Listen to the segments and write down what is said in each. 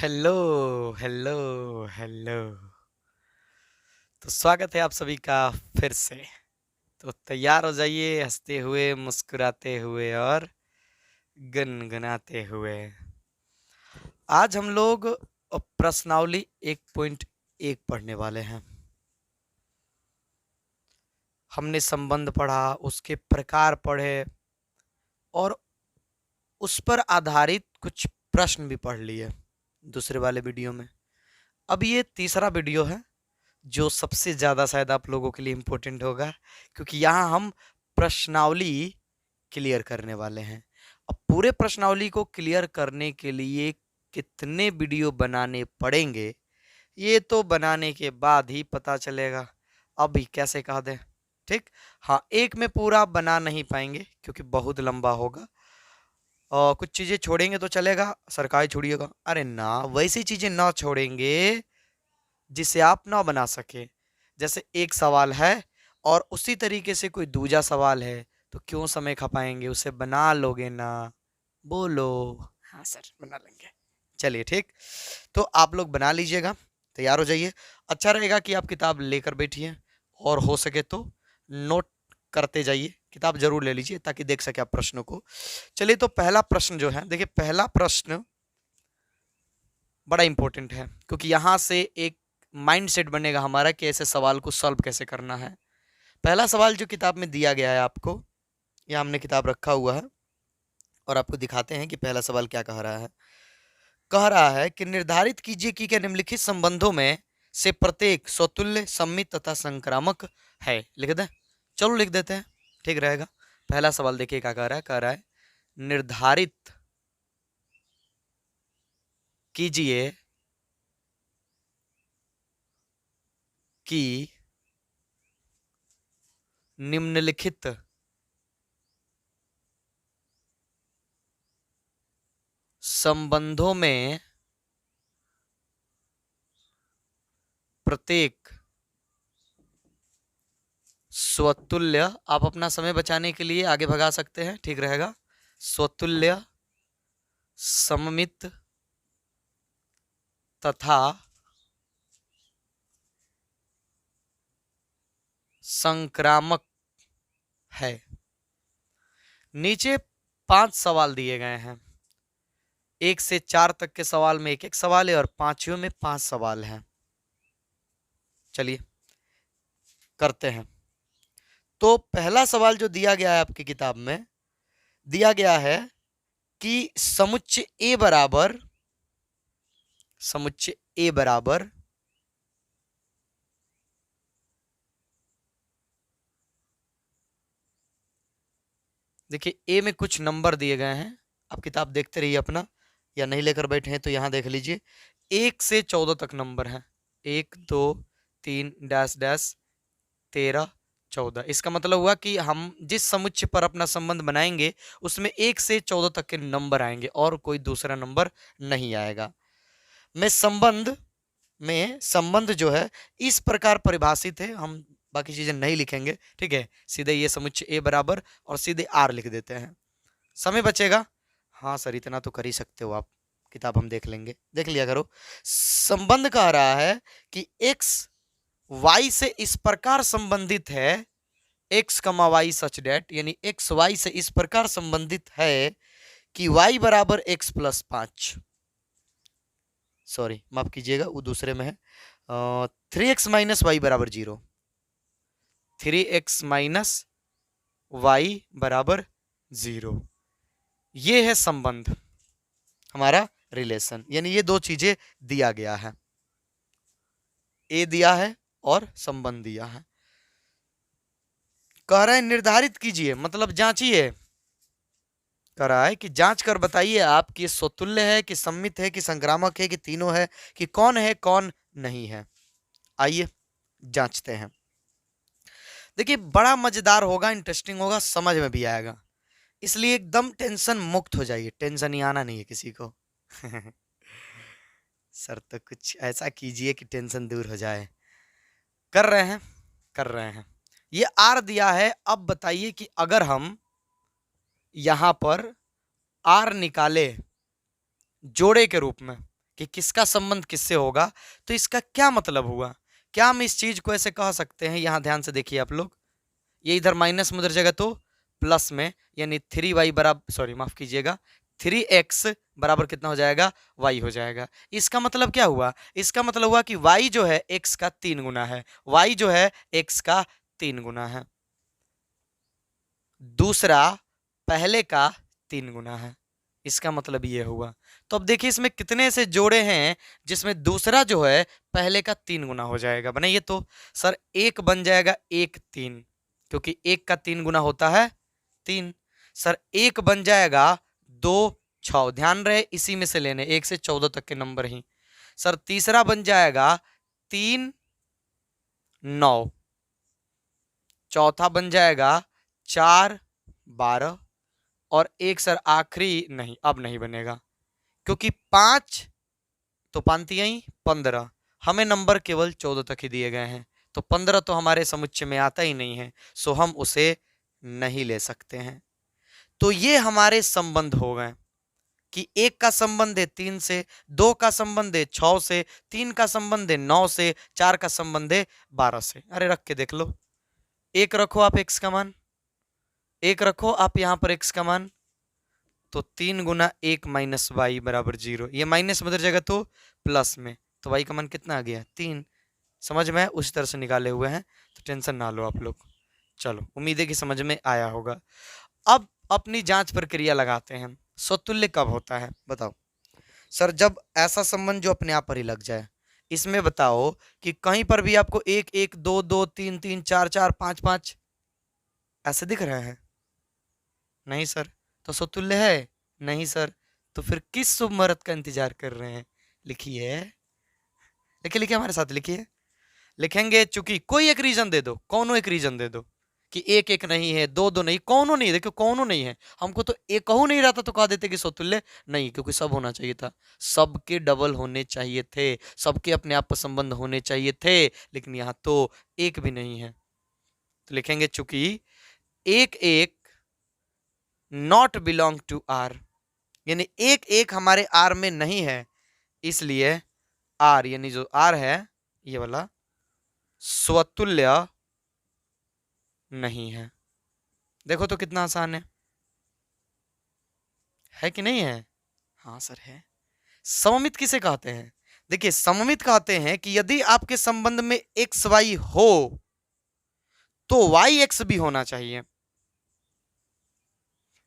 Hello hello hello. तो स्वागत है आप सभी का फिर से। तो तैयार हो जाइए हंसते हुए, मुस्कुराते हुए और गुनगुनाते हुए। आज हम लोग प्रश्नावली 1.1 पढ़ने वाले हैं। हमने संबंध पढ़ा, उसके प्रकार पढ़े और उस पर आधारित कुछ प्रश्न भी पढ़ लिए दूसरे वाले वीडियो में। अब ये तीसरा वीडियो है जो सबसे ज़्यादा शायद आप लोगों के लिए इम्पोर्टेंट होगा, क्योंकि यहाँ हम प्रश्नावली क्लियर करने वाले हैं। अब पूरे प्रश्नावली को क्लियर करने के लिए कितने वीडियो बनाने पड़ेंगे, ये तो बनाने के बाद ही पता चलेगा। अभी कैसे कह दें, ठीक। हाँ, एक में पूरा बना नहीं पाएंगे क्योंकि बहुत लंबा होगा और कुछ चीज़ें छोड़ेंगे तो चलेगा, सरकारी छोड़िएगा। अरे ना, वैसी चीज़ें ना छोड़ेंगे जिसे आप ना बना सके। जैसे एक सवाल है और उसी तरीके से कोई दूसरा सवाल है, तो क्यों समय खपाएंगे, उसे बना लोगे ना। बोलो। हाँ सर, बना लेंगे। चलिए ठीक, तो आप लोग बना लीजिएगा, तैयार हो जाइए। अच्छा रहेगा कि आप किताब लेकर बैठिए और हो सके तो नोट करते जाइए। किताब जरूर ले लीजिए ताकि देख सके आप प्रश्नों को। चलिए, तो पहला प्रश्न जो है, देखिए पहला प्रश्न बड़ा इंपॉर्टेंट है, क्योंकि यहां से एक माइंड सेट बनेगा हमारा कि ऐसे सवाल को सॉल्व कैसे करना है। पहला सवाल जो किताब में दिया गया है आपको, यह हमने किताब रखा हुआ है और आपको दिखाते हैं कि पहला सवाल क्या कह रहा है। कह रहा है कि निर्धारित कीजिए कि क्या निम्नलिखित संबंधों में से प्रत्येक स्वतुल्य, सम्मित तथा संक्रामक है। लिख दें? चलो लिख देते हैं, ठीक रहेगा। पहला सवाल देखिए क्या कह रहा है। कह रहा है निर्धारित कीजिए कि निम्नलिखित संबंधों में प्रत्येक स्वतुल्य, आप अपना समय बचाने के लिए आगे भगा सकते हैं, ठीक रहेगा। स्वतुल्य, सममित तथा संक्रामक है। नीचे 5 सवाल दिए गए हैं। 1 से 4 तक के सवाल में एक एक सवाल है और पांचवें में 5 सवाल हैं। चलिए करते हैं। तो पहला सवाल जो दिया गया है आपकी किताब में, दिया गया है कि समुच्चय ए बराबर, समुच्चय ए बराबर देखिए ए में कुछ नंबर दिए गए हैं, आप किताब देखते रहिए अपना, या नहीं लेकर बैठे हैं तो यहां देख लीजिए। 1 से 14 तक नंबर है। 1 2 3 डैश डैश 13 14। इसका मतलब हुआ कि हम जिस समुच्चय पर अपना संबंध बनाएंगे उसमें 1 से 14 तक के नंबर आएंगे और कोई दूसरा नंबर नहीं आएगा। मैं संबंध जो है इस प्रकार परिभाषित है, हम बाकी चीजें नहीं लिखेंगे, ठीक है। सीधे ये समुच्चय ए बराबर और सीधे आर लिख देते हैं, समय बचेगा। हाँ सर, इतना तो कर ही सकते हो आप, किताब हम देख लेंगे, देख लिया करो। संबंध कह रहा है कि x y से इस प्रकार संबंधित है, x कमा वाई सच डेट, यानी x y से इस प्रकार संबंधित है कि y बराबर x प्लस 5, सॉरी माफ कीजिएगा वो दूसरे में है। 3x माइनस वाई बराबर 0, 3x माइनस वाई बराबर 0। ये है संबंध, हमारा रिलेशन, यानी ये दो चीजें दिया गया है, ए दिया है और संबंध दिया है। कह रहा है निर्धारित कीजिए, मतलब जांचिए। कह रहा है कि जांच कर बताइए आप कि स्वतुल्य है कि सम्मित है कि संक्रामक है कि तीनों है, कि कौन है कौन नहीं है। आइए जांचते हैं। देखिए बड़ा मजेदार होगा, इंटरेस्टिंग होगा, समझ में भी आएगा, इसलिए एकदम टेंशन मुक्त हो जाइए। टेंशन ही आना नहीं है किसी को। सर तो कुछ ऐसा कीजिए कि टेंशन दूर हो जाए। कर रहे हैं, कर रहे हैं। ये आर दिया है। अब बताइए कि अगर हम यहां पर आर निकाले जोड़े के रूप में, कि किसका संबंध किससे होगा। तो इसका क्या मतलब हुआ, क्या हम इस चीज को ऐसे कह सकते हैं, यहां ध्यान से देखिए आप लोग, ये इधर माइनस में उधर जाएगा तो प्लस में, यानी 3y बराबर, सॉरी माफ कीजिएगा, 3x बराबर कितना हो जाएगा, y हो जाएगा। इसका मतलब क्या हुआ, इसका मतलब हुआ कि y जो है x का 3 गुना है, y जो है x का 3 गुना है, दूसरा पहले का 3 गुना है। इसका मतलब ये हुआ। तो अब देखिए इसमें कितने से जोड़े हैं जिसमें दूसरा जो है पहले का 3 गुना हो जाएगा। बनाइए तो सर, एक बन जाएगा 1 3, क्योंकि एक का 3 गुना होता है 3। सर एक बन जाएगा 2 6, ध्यान रहे इसी में से लेने 1 से 14 तक के नंबर ही। सर तीसरा बन जाएगा 3 9, चौथा बन जाएगा 4 12, और एक सर आखिरी नहीं, अब नहीं बनेगा, क्योंकि 5 तो पांति ही 15, हमें नंबर केवल 14 तक ही दिए गए हैं, तो 15 तो हमारे समुच्चय में आता ही नहीं है, सो हम उसे नहीं ले सकते हैं। तो ये हमारे संबंध हो गए कि एक का संबंध है 3 से, 2 का संबंध है 6 से, 3 का संबंध है 9 से, 4 का संबंध है 12 से। अरे रख के देख लो, एक रखो आप x का मान, एक रखो आप यहां पर x का मान, तो 3 गुना 1 माइनस वाई बराबर 0, ये माइनस में उधर जाएगा तो प्लस में, तो वाई का मान कितना आ गया 3। समझ में उस तरह से निकाले हुए हैं, तो टेंशन ना लो आप लोग। चलो उम्मीद है कि समझ में आया होगा। अब अपनी जांच प्रक्रिया लगाते हैं, स्वतुल्य कब होता है बताओ। सर जब ऐसा संबंध जो अपने आप पर ही लग जाए। इसमें बताओ कि कहीं पर भी आपको 1 1 2 2 3 3 4 4 5 5 ऐसे दिख रहा है? नहीं सर। तो स्वतुल्य है? नहीं सर। तो फिर किस शुभ मुहूर्त का इंतजार कर रहे हैं? लिखिए लिखिए लिखिए, हमारे साथ लिखिए। लिखेंगे चूंकि कोई एक रीजन दे दो, कौनो एक रीजन दे दो कि 1 1 नहीं है, 2 2 नहीं, कौनो नहीं, देखो कौनो नहीं है। हमको तो एक कहू नहीं रहता तो कह देते कि स्वतुल्य नहीं, क्योंकि सब होना चाहिए था, सबके डबल होने चाहिए थे, सबके अपने आप पर संबंध होने चाहिए थे, लेकिन यहाँ तो एक भी नहीं है। तो लिखेंगे चूंकि 1 1 नॉट बिलोंग टू आर, यानी 1 1 हमारे आर में नहीं है, इसलिए आर यानी जो आर है ये वाला स्वतुल्य नहीं है। देखो तो कितना आसान है कि नहीं है? हाँ सर है। सममित किसे कहते हैं? देखिए सममित कहते हैं कि यदि आपके संबंध में एक्स वाई हो तो वाई एक्स भी होना चाहिए,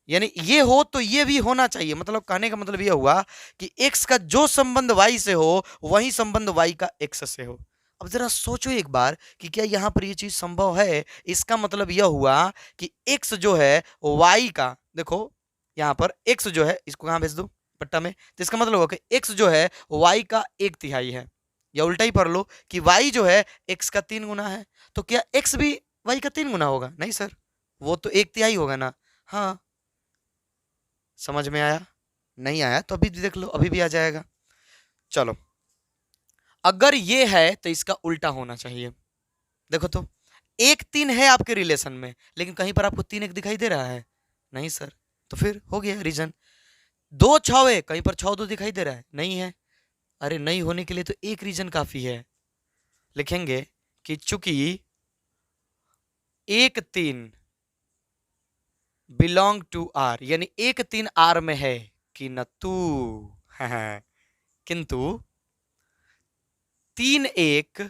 यानी ये हो तो ये भी होना चाहिए। मतलब कहने का मतलब ये हुआ कि x का जो संबंध y से हो वही संबंध y का x से हो। अब जरा सोचो एक बार कि क्या यहां पर ये चीज संभव है? इसका मतलब यह हुआ कि x जो है y का, देखो यहां पर x जो है, इसको कहां भेज दो पट्टा में, तो इसका मतलब होगा कि x जो है y का 1/3 है, या उल्टा ही पढ़ लो कि y जो है x का 3 गुना है। तो क्या x भी y का 3 गुना होगा? नहीं सर, वो तो 1/3 होगा ना। हाँ, समझ में आया? नहीं आया तो अभी देख लो, अभी भी आ जाएगा। चलो अगर ये है तो इसका उल्टा होना चाहिए। देखो तो 1 3 है आपके रिलेशन में, लेकिन कहीं पर आपको 3 1 दिखाई दे रहा है? नहीं सर। तो फिर हो गया रीजन। 2 6 है, कहीं पर 6 2 दिखाई दे रहा है? नहीं है। अरे नहीं होने के लिए तो एक रीजन काफी है। लिखेंगे कि चूंकि 1 3 बिलोंग टू आर, यानी 1 3 आर में है कि न तू किंतु 3 1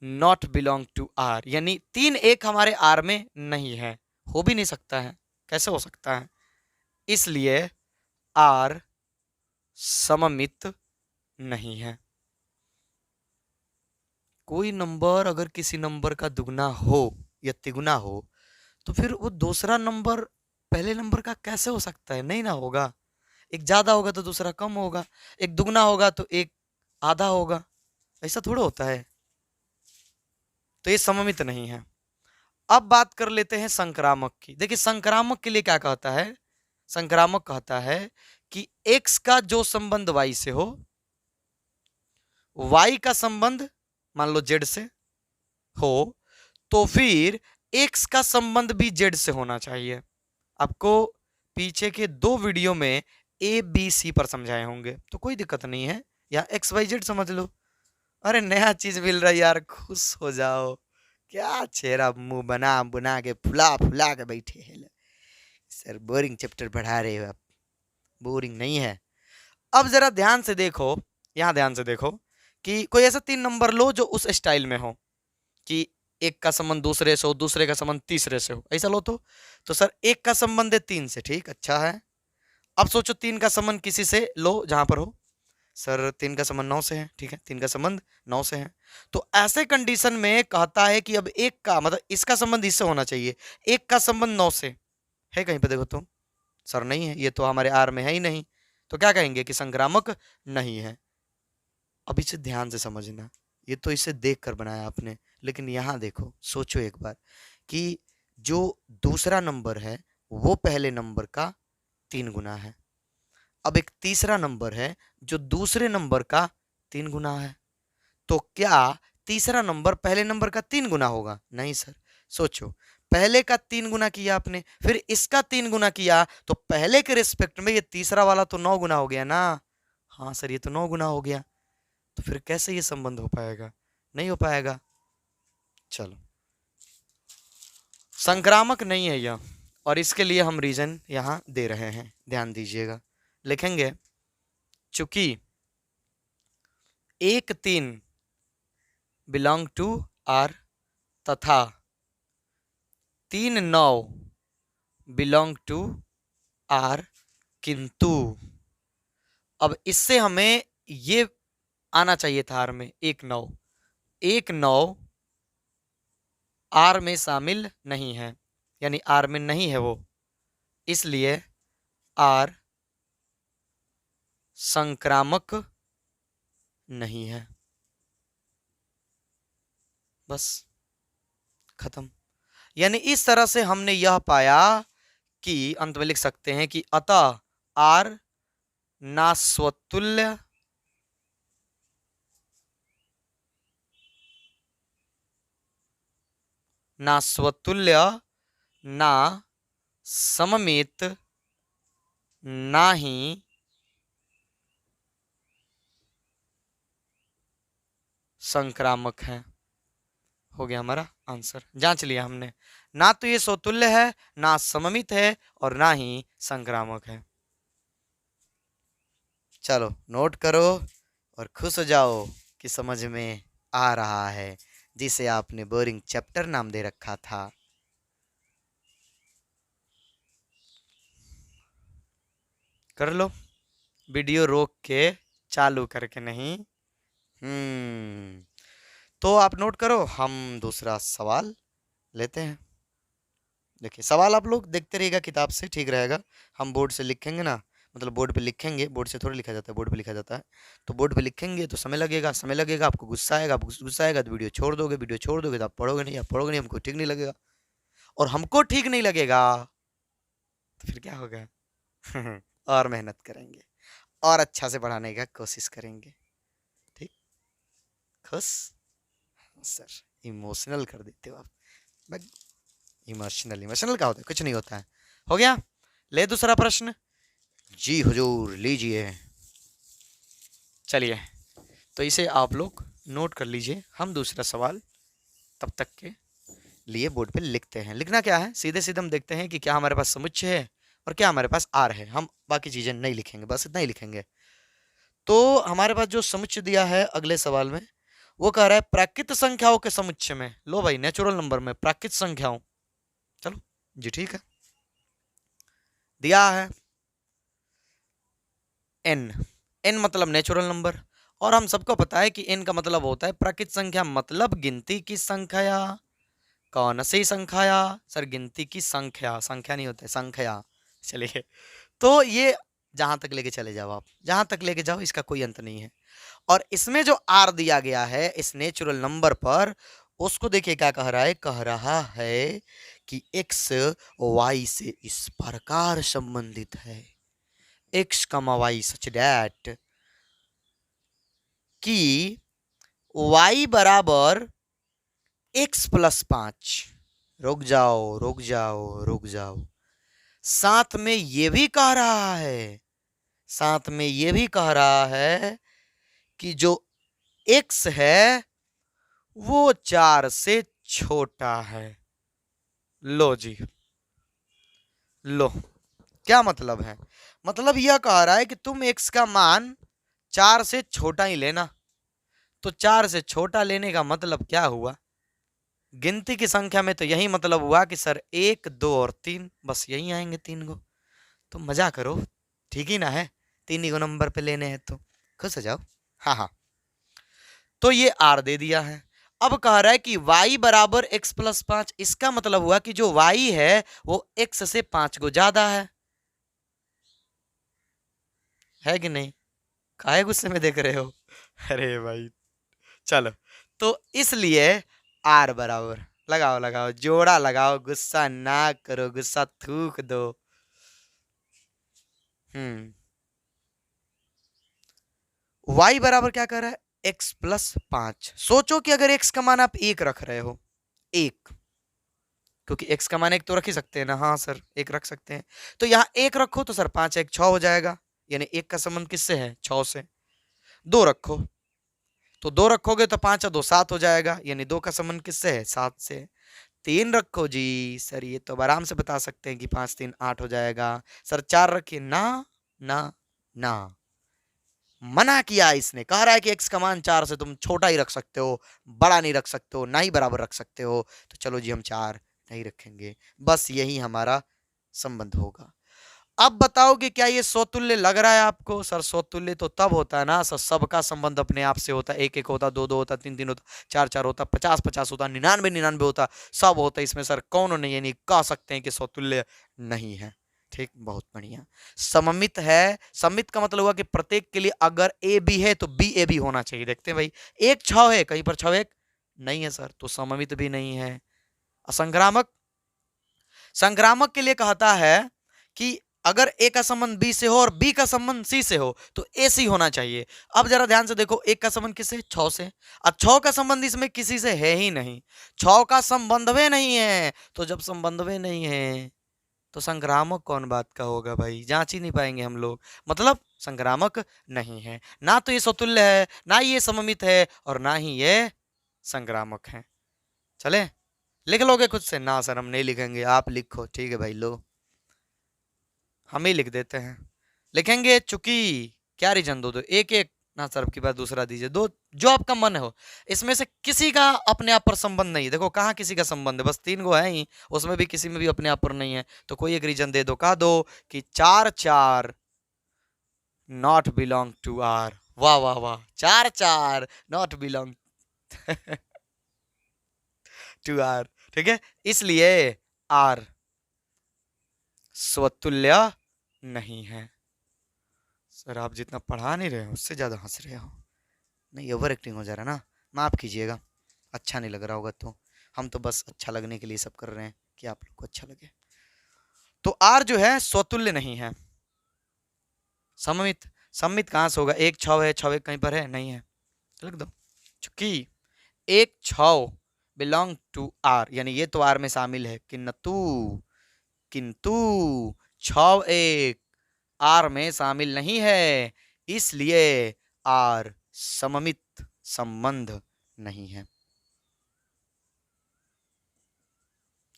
नॉट बिलोंग टू आर, यानी 3 1 हमारे आर में नहीं है, हो भी नहीं सकता है। कैसे हो सकता है? इसलिए आर सममित नहीं है। कोई नंबर अगर किसी नंबर का दुगना हो या तिगुना हो तो फिर वो दूसरा नंबर पहले नंबर का कैसे हो सकता है? नहीं ना होगा। एक ज्यादा होगा तो दूसरा कम होगा, एक दुगना होगा तो एक आधा होगा, ऐसा थोड़ा होता है। तो ये सममित नहीं है। अब बात कर लेते हैं संक्रामक की। देखिए संक्रामक के लिए क्या कहता है? संक्रामक कहता है कि x का जो संबंध y से हो, y का संबंध मान लो z से हो, तो फिर x का संबंध भी z से होना चाहिए। आपको पीछे के 2 वीडियो में ABC पर समझाए होंगे, तो कोई दिक्कत नहीं है, या XYZ समझ लो। अरे नया चीज मिल रहा है यार, खुश हो जाओ। क्या चेहरा मुंह बना बना के फुला फुला के बैठे हैं। सर बोरिंग चैप्टर पढ़ा रहे हो आप। बोरिंग नहीं है। अब जरा ध्यान से देखो, यहाँ ध्यान से देखो कि कोई ऐसा 3 नंबर लो जो उस स्टाइल में हो कि एक का संबंध दूसरे से हो, दूसरे का संबंध तीसरे से हो, ऐसा लो तो सर एक का संबंध है 3 से, ठीक, अच्छा है। अब सोचो 3 का संबंध किसी से लो जहां पर हो। सर 3 का संबंध 9 से है, ठीक है, 3 का संबंध 9 से है। तो ऐसे कंडीशन में कहता है कि अब एक का मतलब इसका संबंध इससे होना चाहिए, एक का संबंध 9 से है, कहीं पे देखो तुम। सर नहीं है, ये तो हमारे आर में है ही नहीं, तो क्या कहेंगे कि संक्रामक नहीं है। अब इसे ध्यान से समझना, ये तो इसे देख कर बनाया आपने, लेकिन यहां देखो, सोचो एक बार कि जो दूसरा नंबर है वो पहले नंबर का 3 गुना है। अब एक तीसरा नंबर है जो दूसरे नंबर का 3 गुना है, तो क्या तीसरा नंबर पहले नंबर का 3 गुना होगा? नहीं सर। सोचो, पहले का 3 गुना किया आपने, फिर इसका 3 गुना किया, तो पहले के रिस्पेक्ट में ये तीसरा वाला तो 9 गुना हो गया ना। हाँ सर, ये तो 9 गुना हो गया, तो फिर कैसे ये संबंध हो पाएगा? नहीं हो पाएगा। चलो, संक्रामक नहीं है यह, और इसके लिए हम रीजन यहां दे रहे हैं, ध्यान दीजिएगा। लिखेंगे चूंकि 1 3 बिलोंग टू आर तथा 3 9 बिलोंग टू आर, किंतु अब इससे हमें ये आना चाहिए था आर में, 1 9 आर में शामिल नहीं है, यानी आर में नहीं है वो, इसलिए आर संक्रामक नहीं है। बस खत्म। यानी इस तरह से हमने यह पाया कि अंत में लिख सकते हैं कि अतः आर ना स्वतुल्य ना स्वतुल्य ना सममित ना ही संक्रामक है। हो गया हमारा आंसर, जांच लिया हमने, ना तो ये स्वतुल्य है, ना सममित है, और ना ही संक्रामक है। चलो नोट करो और खुश हो जाओ कि समझ में आ रहा है, जिसे आपने बोरिंग चैप्टर नाम दे रखा था। कर लो, वीडियो रोक के चालू करके नहीं। तो आप नोट करो, हम दूसरा सवाल लेते हैं। देखिए सवाल आप लोग देखते रहिएगा किताब से, ठीक रहेगा। हम बोर्ड से लिखेंगे ना, मतलब बोर्ड पे लिखेंगे, बोर्ड से थोड़ा लिखा जाता है, बोर्ड पे लिखा जाता है। तो बोर्ड पे लिखेंगे तो समय लगेगा, समय लगेगा, आपको गुस्सा आएगा, आपको गुस्सा आएगा तो वीडियो छोड़ दोगे, वीडियो छोड़ दोगे तो आप पढ़ोगे नहीं, आप पढ़ोगे नहीं, हमको ठीक नहीं लगेगा, और हमको ठीक नहीं लगेगा तो फिर क्या होगा? और मेहनत करेंगे और अच्छा से पढ़ाने का कोशिश करेंगे, ठीक? खुश? सर इमोशनल कर देते हो आप। इमोशनल इमोशनल क्या होता है? कुछ नहीं होता है। हो गया? ले दूसरा प्रश्न। जी हुजूर, लीजिए। चलिए, तो इसे आप लोग नोट कर लीजिए, हम दूसरा सवाल तब तक के लिए बोर्ड पे लिखते हैं। लिखना क्या है, सीधे सीधे हम देखते हैं कि क्या हमारे पास समुच्चय है और क्या हमारे पास आर है। हम बाकी चीजें नहीं लिखेंगे, बस इतना ही लिखेंगे। तो हमारे पास जो समुच्चय दिया है अगले सवाल में, वो कह रहा है प्राकृत संख्याओं के समुच्चय में, लो भाई नेचुरल नंबर में प्राकृत संख्याओं, चलो जी ठीक है, दिया है एन। एन मतलब नेचुरल नंबर, और हम सबको पता है कि एन का मतलब होता है प्राकृत संख्या, मतलब गिनती की संख्या। कौन सी संख्या? सर गिनती की संख्या, संख्या नहीं होता है, संख्या। चलिए, तो ये जहां तक लेके चले जाओ आप, जहां तक लेके जाओ, इसका कोई अंत नहीं है। और इसमें जो आर दिया गया है इस नेचुरल नंबर पर, उसको देखिए क्या कह रहा है, कह रहा है कि एक्स वाई से इस प्रकार संबंधित है, एक्स कमा वाई सच डैट कि वाई बराबर एक्स प्लस 5। रुक जाओ रुक जाओ रुक जाओ, साथ में ये भी कह रहा है साथ में ये भी कह रहा है कि जो x है वो 4 से छोटा है। लो जी, लो, क्या मतलब है? मतलब यह कह रहा है कि तुम x का मान 4 से छोटा ही लेना। तो 4 से छोटा लेने का मतलब क्या हुआ? गिनती की संख्या में तो यही मतलब हुआ कि सर 1, 2 और 3, बस यही आएंगे 3 गो। तो मजा करो, ठीक ही ना है? 3 ही गो नंबर पे लेने हैं तो खुश हो जाओ। हाँ हाँ, तो ये r दे दिया है। अब कह रहा है कि y बराबर x प्लस 5। इसका मतलब हुआ कि जो y है वो x से 5 गो ज्यादा है कि नहीं? काहे गुस्से में देख रहे हो? अरे भाई चलो, तो इसलिए r बराबर, लगाओ लगाओ, जोड़ा लगाओ, गुस्सा ना करो, गुस्सा थूक दो। हम्म, y बराबर क्या कर रहा है? x plus 5। सोचो कि अगर x का मान आप 1 रख रहे हो, 1, क्योंकि x का मान 1 तो रख ही सकते हैं ना। हाँ सर, 1 रख सकते हैं। तो यहाँ 1 रखो तो सर 5 1 6 हो जाएगा, यानी 1 का संबंध किससे है? 6 से। 2 रखो तो 2 रखोगे तो 5 और 2 7 हो जाएगा, यानी 2 का संबंध किससे है? 7 से। 3 रखो जी, सर ये तो आराम से बता सकते हैं कि 5 3 8 हो जाएगा। सर 4 रखिए ना, ना, ना, मना किया इसने। कह रहा है कि x का मान 4 से तुम छोटा ही रख सकते हो, बड़ा नहीं रख सकते हो, ना ही बराबर रख सकते हो। तो चलो जी, हम 4 नहीं रखेंगे, बस यही हमारा संबंध होगा। अब बताओ कि क्या ये स्वतुल्य लग रहा है आपको? सर स्वतुल्य तो तब होता है ना सर, सबका संबंध अपने आप से होता है। 1 1 होता, 2 2 होता, 3 3 होता, 4 4 होता, 50 50 होता, 99 99 होता, सब होता। इसमें सर कौन नहीं, यानी कह सकते हैं कि स्वतुल्य नहीं है। ठीक, बहुत बढ़िया। सममित है। सममित का मतलब हुआ कि प्रत्येक के लिए अगर ए बी है तो बी ए भी होना चाहिए। देखते हैं भाई, एक 6 है, कहीं पर 6 1 नहीं है सर, तो सममित भी नहीं है। असंक्रामक, संक्रामक के लिए कहता है कि अगर ए का संबंध बी से हो और बी का संबंध सी से हो तो ए सी होना चाहिए। अब जरा ध्यान से देखो, एक का संबंध किससे? 6 से। अब 6 का संबंध इसमें किसी से है ही नहीं, 6 का संबंधवे नहीं है। तो जब संबंधवे नहीं है तो संक्रामक कौन बात का होगा भाई? जांच ही नहीं पाएंगे हम लोग। मतलब संक्रामक नहीं है, ना तो ये स्वतुल्य है, ना ये सममित है, और ना ही ये संक्रामक है। चले, लिख लोगे खुद से? ना सर, हम नहीं लिखेंगे, आप लिखो। ठीक है भाई, लो, हम ही लिख देते हैं। लिखेंगे चूंकि, क्या रीजन दो? दो एक एक ना सर, की बात दूसरा दीजिए, दो जो आपका मन हो। इसमें से किसी का अपने आप पर संबंध नहीं है। देखो कहाँ किसी का संबंध है, बस 3 गो है ही, उसमें भी किसी में भी अपने आप पर नहीं है। तो कोई एक रीजन दे दो, कह दो कि 4 4 नॉट बिलोंग टू आर। वाह वाह वाह, 4 4 नॉट बिलोंग टू आर। ठीक है, इसलिए आर स्वतुल्य नहीं है। सर आप जितना पढ़ा नहीं रहे हो उससे ज्यादा हंस रहे हो। नहीं, ओवर एक्टिंग हो जा रहा है ना, माफ कीजिएगा, अच्छा नहीं लग रहा होगा तो। हम तो बस अच्छा लगने के लिए सब कर रहे हैं कि आप लोग को अच्छा लगे। तो आर जो है स्वतुल्य नहीं है। सममित, सममित कहां से होगा? एक 6 है, 6 कहीं पर है? नहीं है, लिख दो। चूंकि एक 6 बिलोंग टू आर, यानी ये तो आर में शामिल है, किंतु किंतु 6 1 आर में शामिल नहीं है, इसलिए आर सममित संबंध नहीं है।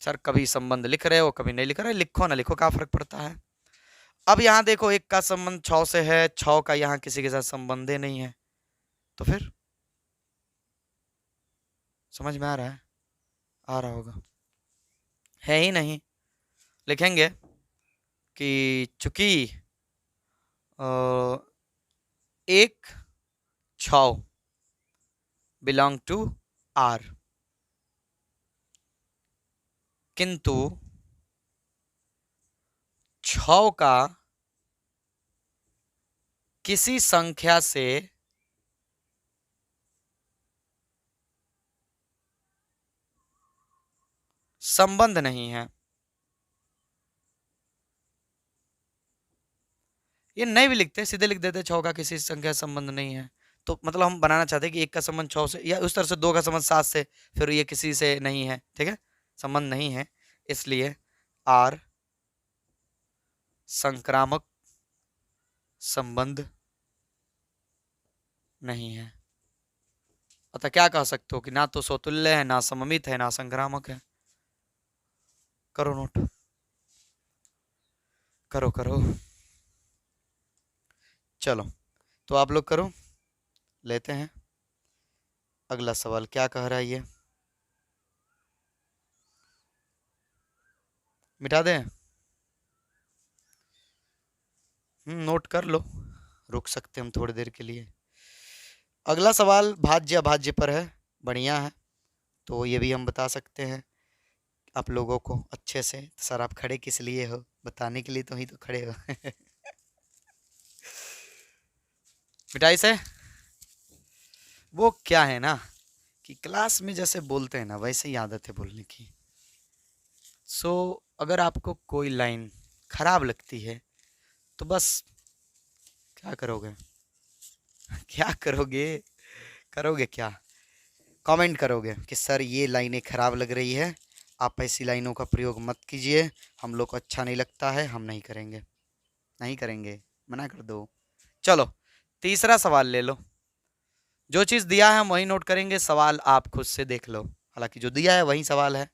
सर कभी संबंध लिख रहे हो, कभी नहीं लिख रहे, लिखो ना लिखो, क्या फर्क पड़ता है? अब यहां देखो, एक का संबंध 6 से है, 6 का यहां किसी के साथ संबंध ही नहीं है, तो फिर समझ में आ रहा है? आ रहा होगा, है ही नहीं। लिखेंगे कि चूंकि एक 6 बिलोंग टू आर, किंतु 6 का किसी संख्या से संबंध नहीं है। ये नहीं भी लिखते, सीधे लिख देते 6 का किसी संख्या से संबंध नहीं है। तो मतलब हम बनाना चाहते हैं कि एक का संबंध 6 से, या उस तरह से 2 का संबंध 7 से, फिर ये किसी से नहीं है। ठीक है, संबंध नहीं है, इसलिए आर संक्रामक संबंध नहीं है। अतः क्या कह सकते हो कि ना तो स्वतुल्य है, ना सममित है, ना संक्रामक है। करो नोट, करो करो। चलो तो आप लोग करो, लेते हैं अगला सवाल। क्या कह रहा है ये, मिटा दें? नोट कर लो, रुक सकते हम थोड़ी देर के लिए। अगला सवाल भाज्य अभाज्य पर है, बढ़िया है। तो ये भी हम बता सकते हैं आप लोगों को अच्छे से। तो सर आप खड़े किस लिए हो, बताने के लिए तो ही तो खड़े हो। मिठाई से वो क्या है ना कि क्लास में जैसे बोलते हैं ना वैसे ही आदत है बोलने की। सो अगर आपको कोई लाइन खराब लगती है तो बस क्या करोगे? क्या करोगे? करोगे क्या? कमेंट करोगे कि सर ये लाइनें खराब लग रही है, आप ऐसी लाइनों का प्रयोग मत कीजिए, हम लोग को अच्छा नहीं लगता है, हम नहीं करेंगे। नहीं करेंगे, मना कर दो। चलो तीसरा सवाल ले लो। जो चीज दिया है हम वही नोट करेंगे, सवाल आप खुद से देख लो। हालांकि जो दिया है वही सवाल है।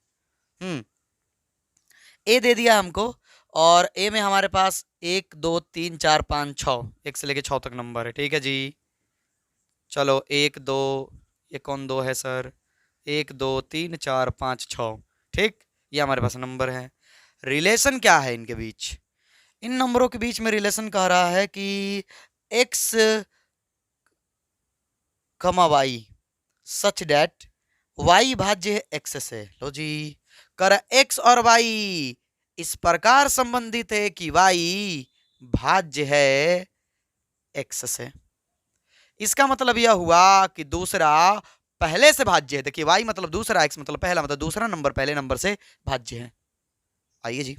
ए दे दिया हमको, और ए में हमारे पास 1 2 3 4 5 6, 1 से लेके 6 तक नंबर है। ठीक है जी। चलो 1 2, ये कौन दो है सर? 1 2 3 4 5 6, ठीक, ये हमारे पास नंबर है। रिलेशन क्या है इनके बीच? इन नंबरों के बीच में रिलेशन कह रहा है कि x, वाई सच डेट y भाज्य है x से। लो जी, कर x और y इस प्रकार संबंधित है कि y भाज्य है x से। इसका मतलब यह हुआ कि दूसरा पहले से भाज्य है। देखिए y मतलब दूसरा, x मतलब पहला, मतलब दूसरा नंबर पहले नंबर से भाज्य है। आइए जी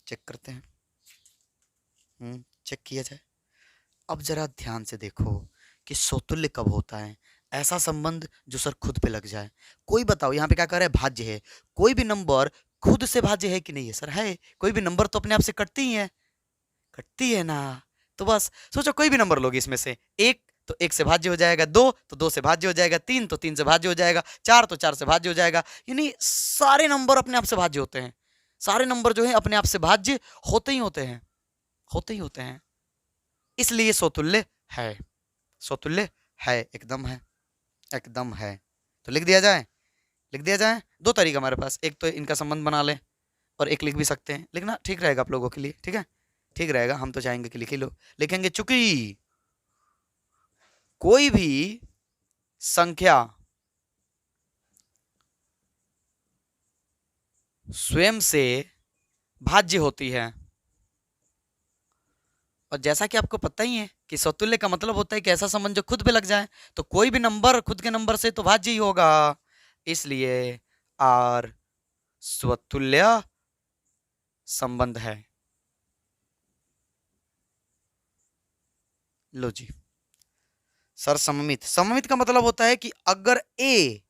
चेक करते हैं। चेक किया जाए। अब जरा ध्यान से देखो कि सोतुल्य कब होता है, ऐसा संबंध जो सर खुद पे लग जाए। कोई बताओ यहाँ पे क्या कह रहा है? भाज्य है। कोई भी नंबर खुद से भाज्य है कि नहीं है? सर है। कोई भी नंबर तो अपने आप से कटती ही है, कटती है ना। तो बस सोचो कोई भी नंबर लोगे इसमें से, 1 तो 1 से भाज्य हो जाएगा, 2 तो 2 से भाज्य हो जाएगा, 3 तो 3 से भाज्य हो जाएगा, 4 तो 4 से भाज्य हो जाएगा। यानी सारे नंबर अपने आप से भाज्य होते हैं। सारे नंबर जो है अपने आप से भाज्य होते ही होते हैं, होते ही होते हैं। इसलिए सोतुल्य है, सोतुल्य है, एकदम है, एकदम है। तो लिख दिया जाए, लिख दिया जाए। दो तरीका हमारे पास, एक तो इनका संबंध बना ले और एक लिख भी सकते हैं। लिखना ठीक रहेगा आप लोगों के लिए, ठीक है? ठीक रहेगा, हम तो चाहेंगे कि लिख ही लो। लिखेंगे चूंकि कोई भी संख्या स्वयं से भाज्य होती है, और जैसा कि आपको पता ही है कि स्वतुल्य का मतलब होता है कि ऐसा संबंध जो खुद पे लग जाए, तो कोई भी नंबर खुद के नंबर से तो भाज्य ही होगा। इसलिए आर स्वतुल्य संबंध है। लो जी सर, सममित, सममित का मतलब होता है कि अगर ए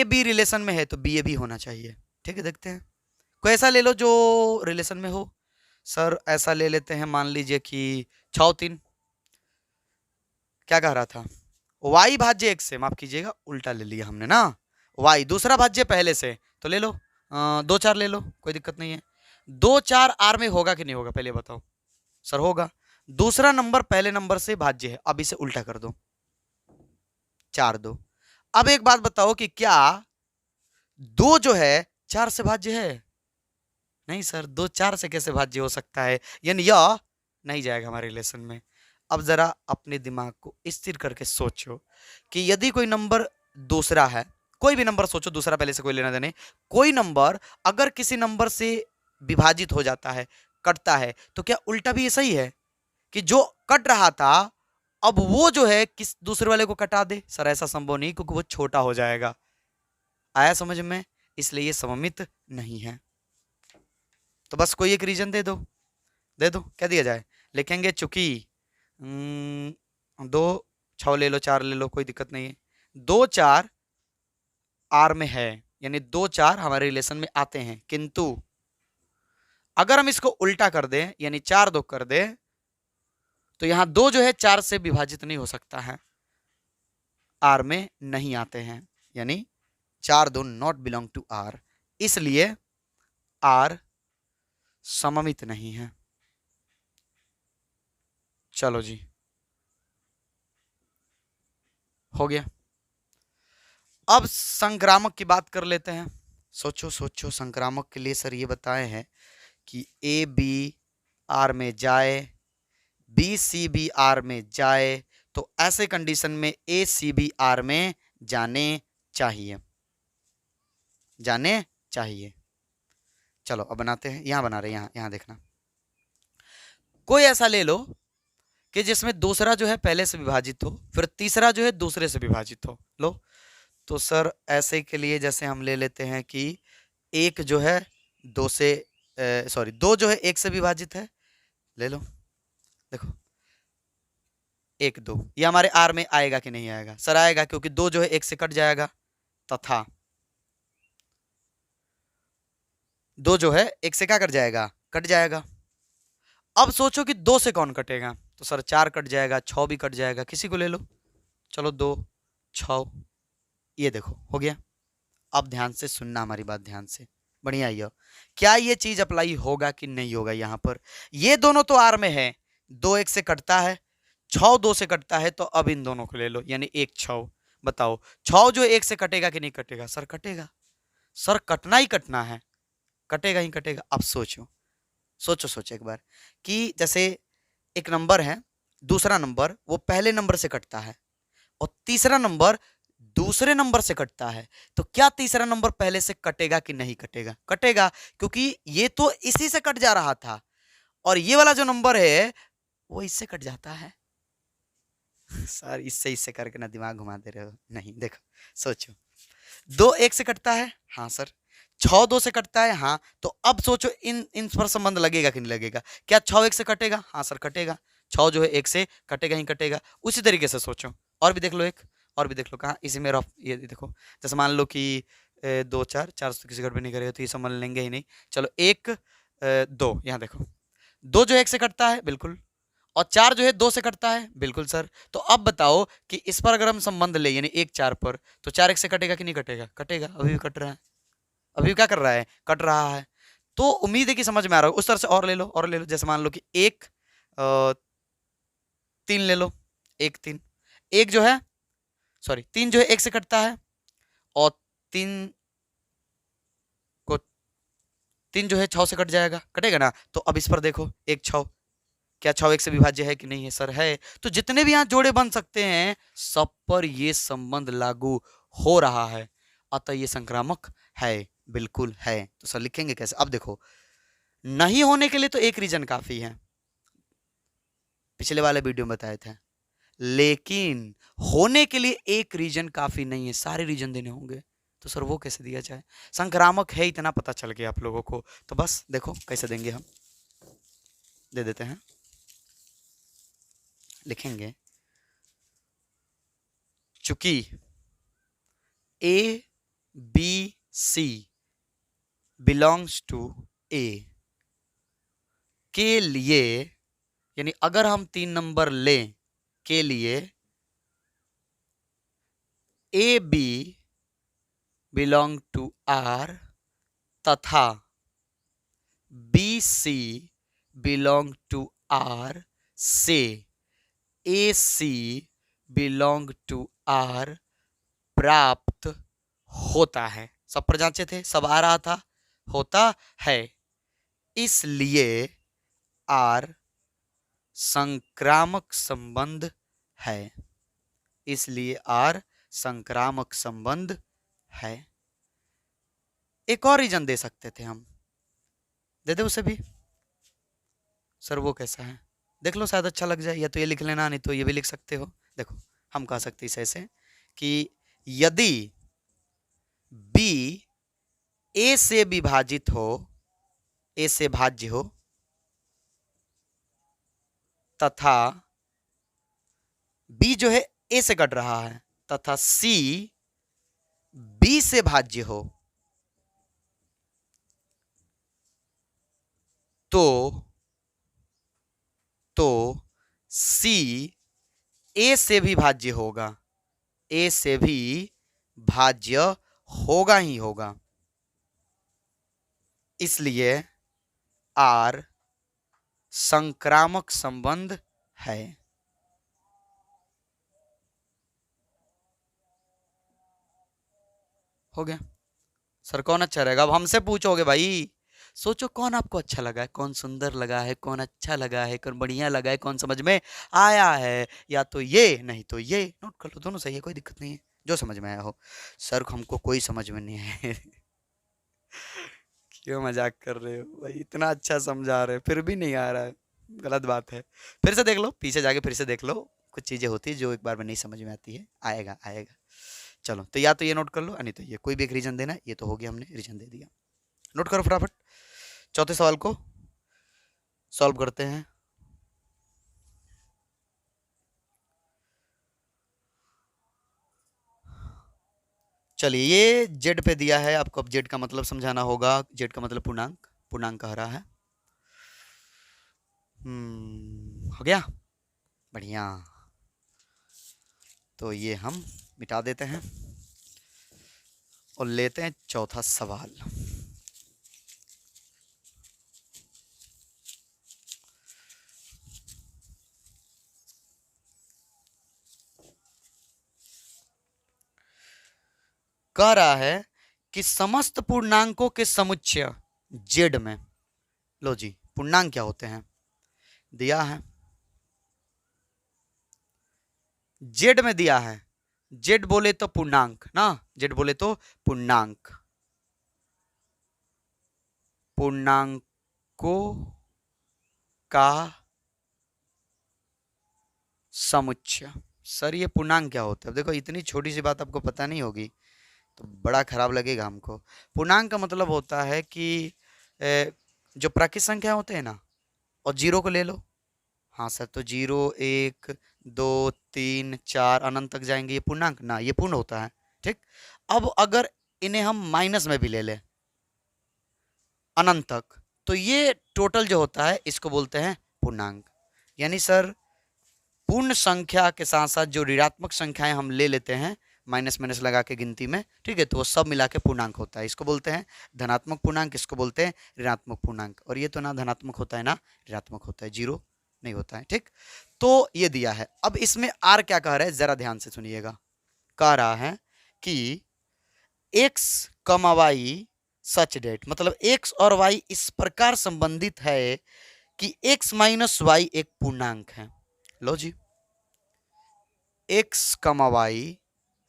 बी रिलेशन में है तो बी ए भी होना चाहिए। ठीक है, देखते हैं। कोई ऐसा ले लो जो रिलेशन में हो। सर ऐसा ले लेते हैं, मान लीजिए कि 6 3, क्या कह रहा था? y भाज्य x से, माफ कीजिएगा उल्टा ले लिया हमने ना। y दूसरा भाज्य पहले से, तो ले लो 2 4 ले लो, कोई दिक्कत नहीं है। 2 4 आर में होगा कि नहीं होगा पहले बताओ? सर होगा। दूसरा नंबर पहले नंबर से भाज्य है, अब इसे उल्टा कर दो, 4 2। अब एक बात बताओ कि क्या 2 जो है 4 से भाज्य है? नहीं सर, 2 4 से कैसे भाज्य हो सकता है? यानी यह नहीं जाएगा हमारे रिलेशन में। अब जरा अपने दिमाग को स्थिर करके सोचो कि यदि कोई नंबर दूसरा है, कोई भी नंबर सोचो, दूसरा पहले से कोई लेना देना, कोई नंबर अगर किसी नंबर से विभाजित हो जाता है, कटता है, तो क्या उल्टा भी ऐसा ही है कि जो कट रहा था अब वो जो है किस दूसरे वाले को कटा दे? सर ऐसा संभव नहीं, क्योंकि वो छोटा हो जाएगा। आया समझ में? इसलिए ये सममित नहीं है। तो बस कोई एक रीजन दे दो, दे दो, क्या दिया जाए? लिखेंगे चूंकि 2 6 ले लो, 4 ले लो, कोई दिक्कत नहीं है। 2 4 आर में है, यानी 2 4 हमारे रिलेशन में आते हैं, किंतु अगर हम इसको उल्टा कर दें यानी 4 2 कर दें तो यहां 2 जो है 4 से विभाजित नहीं हो सकता है, आर में नहीं आते हैं, यानी 4 2 नॉट बिलोंग टू आर, इसलिए आर सममित नहीं है। चलो जी, हो गया। अब संक्रामक की बात कर लेते हैं। सोचो सोचो, संक्रामक के लिए सर ये बताए हैं कि ए बी आर में जाए, बी सी बी आर में जाए, तो ऐसे कंडीशन में ए सी बी आर में जाने चाहिए, जाने चाहिए। चलो अब बनाते हैं, यहां बना रहे हैं, यहां देखना। कोई ऐसा ले लो कि जिसमें दूसरा जो है पहले से विभाजित हो, फिर तीसरा जो है दूसरे से विभाजित हो। लो तो सर ऐसे के लिए जैसे हम ले लेते हैं कि एक जो है दो से सॉरी 2 जो है 1 से विभाजित है, ले लो। देखो 1 2 ये हमारे आर में आएगा कि नहीं आएगा? सर आएगा, क्योंकि 2 जो है 1 से कट जाएगा, तथा 2 जो है 1 से क्या कट जाएगा? कट जाएगा। अब सोचो कि 2 से कौन कटेगा? तो सर 4 कट जाएगा, 6 भी कट जाएगा, किसी को ले लो। चलो 2 6, ये देखो हो गया। अब ध्यान से सुनना हमारी बात, ध्यान से, बढ़िया ये। क्या ये चीज अप्लाई होगा कि नहीं होगा? यहां पर ये दोनों तो आर में है, 2 1 से कटता है, 6 2 से कटता है, तो अब इन दोनों को ले लो, यानी 1 6। बताओ 6 जो 1 से कटेगा कि नहीं कटेगा? सर कटेगा, सर कटना ही कटना है, कटेगा ही कटेगा। अब सोचो सोचो सोचो एक बार कि जैसे एक नंबर है, दूसरा नंबर वो पहले नंबर से कटता है और तीसरा नंबर दूसरे नंबर से कटता है, तो क्या तीसरा नंबर पहले से कटेगा कि नहीं कटेगा? कटेगा, क्योंकि ये तो इसी से कट जा रहा था और ये वाला जो नंबर है वो इससे कट जाता है। सर इससे करके ना दिमाग घुमा दे रहे हो? नहीं, देखो सोचो, 2 1 से कटता है, हाँ सर। 6 2 से कटता है, हाँ। तो अब सोचो इन पर संबंध लगेगा कि नहीं लगेगा? क्या 6 1 से कटेगा? हाँ सर कटेगा। 6 जो है 1 से कटेगा ही कटेगा। उसी तरीके से सोचो, और भी देख लो, एक और भी देख लो, कहाँ इसी में रफ, ये देखो, जैसे मान लो कि 2 4 4 से किसी गड़बड़ नहीं करेगा तो ये समझ लेंगे ही नहीं। चलो 1 2, यहाँ देखो, 2 जो 1 से कटता है, बिल्कुल, और 4 जो है 2 से कटता है, बिल्कुल सर। तो अब बताओ कि इस पर अगर हम संबंध ले यानी 1 4 पर, तो 4 1 से कटेगा कि नहीं कटेगा? कटेगा, अभी भी कट रहा है, अभी क्या कर रहा है? कट रहा है। तो उम्मीद है कि समझ में आ रहा हो। उस तरह से और ले लो, और ले लो, जैसे मान लो कि 1 3 ले लो, 1 3, 1 जो है सॉरी 3 जो है 1 से कटता है और 3 को 3 जो है 6 से कट जाएगा, कटेगा ना? तो अब इस पर देखो 1 6, क्या 6 1 से विभाज्य है कि नहीं है? सर है। तो जितने भी यहाँ जोड़े बन सकते हैं सब पर ये संबंध लागू हो रहा है, अतः ये संक्रामक है, बिल्कुल है। तो सर लिखेंगे कैसे? अब देखो, नहीं होने के लिए तो एक रीजन काफी है, पिछले वाले वीडियो में बताए थे, लेकिन होने के लिए एक रीजन काफी नहीं है, सारे रीजन देने होंगे। तो सर वो कैसे दिया जाए? संक्रामक है इतना पता चल गया आप लोगों को, तो बस देखो कैसे देंगे हम, दे देते हैं, लिखेंगे चूंकि A B C belongs to A के लिए, यानी अगर हम 3 नंबर लें के लिए, A B belong to R तथा B C belong to R से A C belong to R प्राप्त होता है। सब पर जांचे थे, सब आ रहा था, होता है, इसलिए आर संक्रामक संबंध है, इसलिए आर संक्रामक संबंध है। एक और रीजन दे सकते थे हम, दे दे उसे भी। सर वो कैसा है? देख लो, शायद अच्छा लग जाए, या तो ये लिख लेना, नहीं तो ये भी लिख सकते हो। देखो हम कह सकते हैं ऐसे कि यदि बी ए से विभाजित हो, ए से भाज्य हो, तथा बी जो है ए से कट रहा है, तथा सी बी से भाज्य हो, तो C A से भी भाज्य होगा, A से भी भाज्य होगा ही होगा, इसलिए R संक्रामक संबंध है। हो गया सर, कौन अच्छा रहेगा? अब हमसे पूछोगे भाई, सोचो कौन आपको अच्छा लगा है, कौन सुंदर लगा है, कौन अच्छा लगा है, कौन बढ़िया लगा है, कौन समझ में आया है, या तो ये नहीं तो ये। नोट कर लो, दोनों सही है, कोई दिक्कत नहीं है, जो समझ में आया हो। सर हमको कोई समझ में नहीं है। क्यों मजाक कर रहे हो भाई, इतना अच्छा समझा रहे हो फिर भी नहीं आ रहा है, गलत बात है। फिर से देख लो, पीछे जाके फिर से देख लो, कुछ चीजें होती है जो एक बार में नहीं समझ में आती है, आएगा आएगा। चलो तो या तो ये नोट कर लो, नहीं तो ये, कोई भी एक रीजन देना है। ये तो हो गया, हमने रीजन दे दिया। नोट करो फटाफट, चौथे सवाल को सॉल्व करते हैं। चलिए, ये जेड पे दिया है आपको, अब जेड का मतलब समझाना होगा। जेड का मतलब पूर्णांक, पूर्णांक कह रहा है। हो गया, बढ़िया। तो ये हम मिटा देते हैं और लेते हैं चौथा सवाल। कह रहा है कि समस्त पूर्णांकों के समुच्चय जेड में, लो जी पूर्णांक क्या होते हैं दिया है, जेड में दिया है। जेड बोले तो पूर्णांक ना, जेड बोले तो पूर्णांक, पूर्णांकों का समुच्चय। सर ये पूर्णांक क्या होता है? देखो इतनी छोटी सी बात आपको पता नहीं होगी तो बड़ा खराब लगेगा हमको। पूर्णांक का मतलब होता है कि जो प्राकृत संख्या होते हैं ना, और जीरो को ले लो। हाँ सर, तो 0 1 2 3 4 अनंत तक जाएंगे, ये पूर्णांक ना, ये पूर्ण होता है। ठीक, अब अगर इन्हें हम माइनस में भी ले लें अनंत तक, तो ये टोटल जो होता है इसको बोलते हैं पूर्णांक। यानी सर पूर्ण संख्या के साथ साथ जो ऋणात्मक संख्याएं हम ले लेते हैं माइनस माइनस लगा के गिनती में, ठीक है, तो वो सब मिला के पूर्णांक होता है। इसको बोलते हैं धनात्मक पूर्णांक, इसको बोलते हैं ऋणात्मक पूर्णांक। और ये तो ना धनात्मक होता है ना ऋणात्मक होता है, जीरो नहीं होता है। ठीक, तो ये दिया है। अब इसमें आर क्या कह रहा है, जरा ध्यान से सुनिएगा। कह रहा है कि एक्स कमा वाई सच डेट, मतलब एक्स और वाई इस प्रकार संबंधित है कि एक्स माइनस वाई एक पूर्णांक है। लो जी, एक्स कमा वाई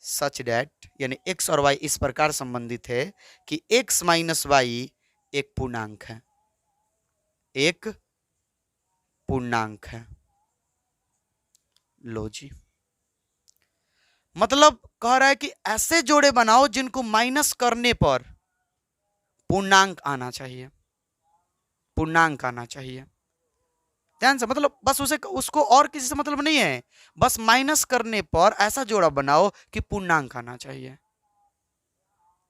सच डेट, यानी एक्स और वाई इस प्रकार संबंधित है कि एक्स माइनस वाई एक पूर्णांक है, एक पूर्णांक है। लो जी, मतलब कह रहा है कि ऐसे जोड़े बनाओ जिनको माइनस करने पर पूर्णांक आना चाहिए, पूर्णांक आना चाहिए। ध्यान से, मतलब बस उसे, उसको और किसी से मतलब नहीं है, बस माइनस करने पर ऐसा जोड़ा बनाओ कि पूर्णांक आना चाहिए।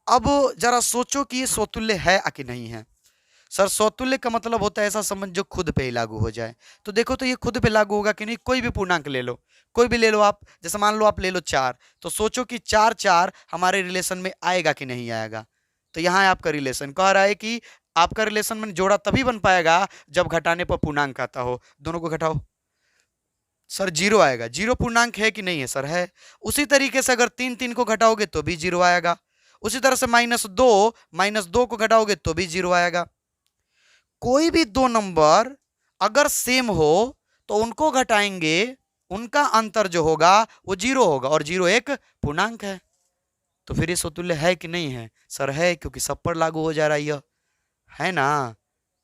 अब जरा सोचो कि ये स्वतुल्य है कि नहीं है। सर स्वतुल्य का मतलब होता है ऐसा संबंध जो खुद पे ही लागू हो जाए। तो देखो तो ये खुद पे लागू होगा कि नहीं, कोई भी पूर्णांक ले लो, कोई भी ले लो आप, जैसे मान लो आप ले लो 4, तो सोचो कि 4 4 हमारे रिलेशन में आएगा कि नहीं आएगा। तो यहाँ है आपका रिलेशन, कह रहा है कि आपका रिलेशन में जोड़ा तभी बन पाएगा जब घटाने पर पूर्णांक आता हो। दोनों को घटाओ, सर जीरो आएगा। जीरो पूर्णांक है कि नहीं है? सर है। उसी तरीके से अगर 3 3 को घटाओगे तो भी जीरो आएगा। उसी तरह से -2 को घटाओगे तो भी जीरो आएगा। कोई भी दो नंबर अगर सेम हो तो उनको घटाएंगे, उनका अंतर जो होगा वो जीरो होगा, और जीरो एक पूर्णांक है। तो फिर ये समतुल्य है कि नहीं है? सर है, क्योंकि सब पर लागू हो जा रहा है, यह है ना,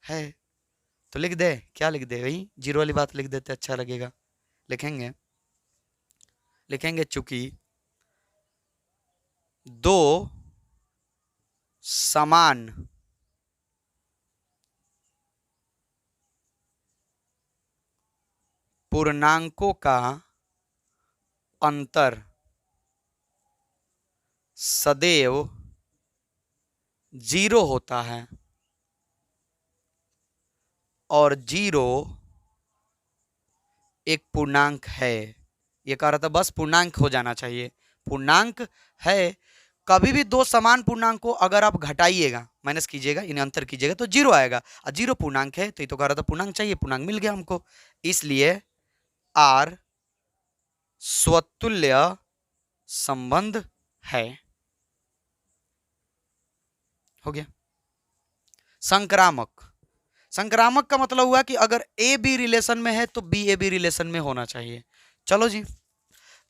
है। तो लिख दे, क्या लिख दे भाई, जीरो वाली बात लिख देते, अच्छा लगेगा। लिखेंगे, लिखेंगे चूंकि दो समान पूर्णांकों का अंतर सदैव जीरो होता है, और 0 एक पूर्णांक है। ये कह रहा था बस पूर्णांक हो जाना चाहिए, पूर्णांक है। कभी भी दो समान पूर्णांक को अगर आप घटाइएगा, माइनस कीजिएगा, इन्हें अंतर कीजिएगा तो 0 आएगा, और 0 पूर्णांक है, तो ये तो कह रहा था पूर्णांक चाहिए, पूर्णांक मिल गया हमको। इसलिए आर स्वतुल्य संबंध है। हो गया। संक्रामक, संक्रामक का मतलब हुआ कि अगर ए बी रिलेशन में है तो बी ए बी रिलेशन में होना चाहिए। चलो जी,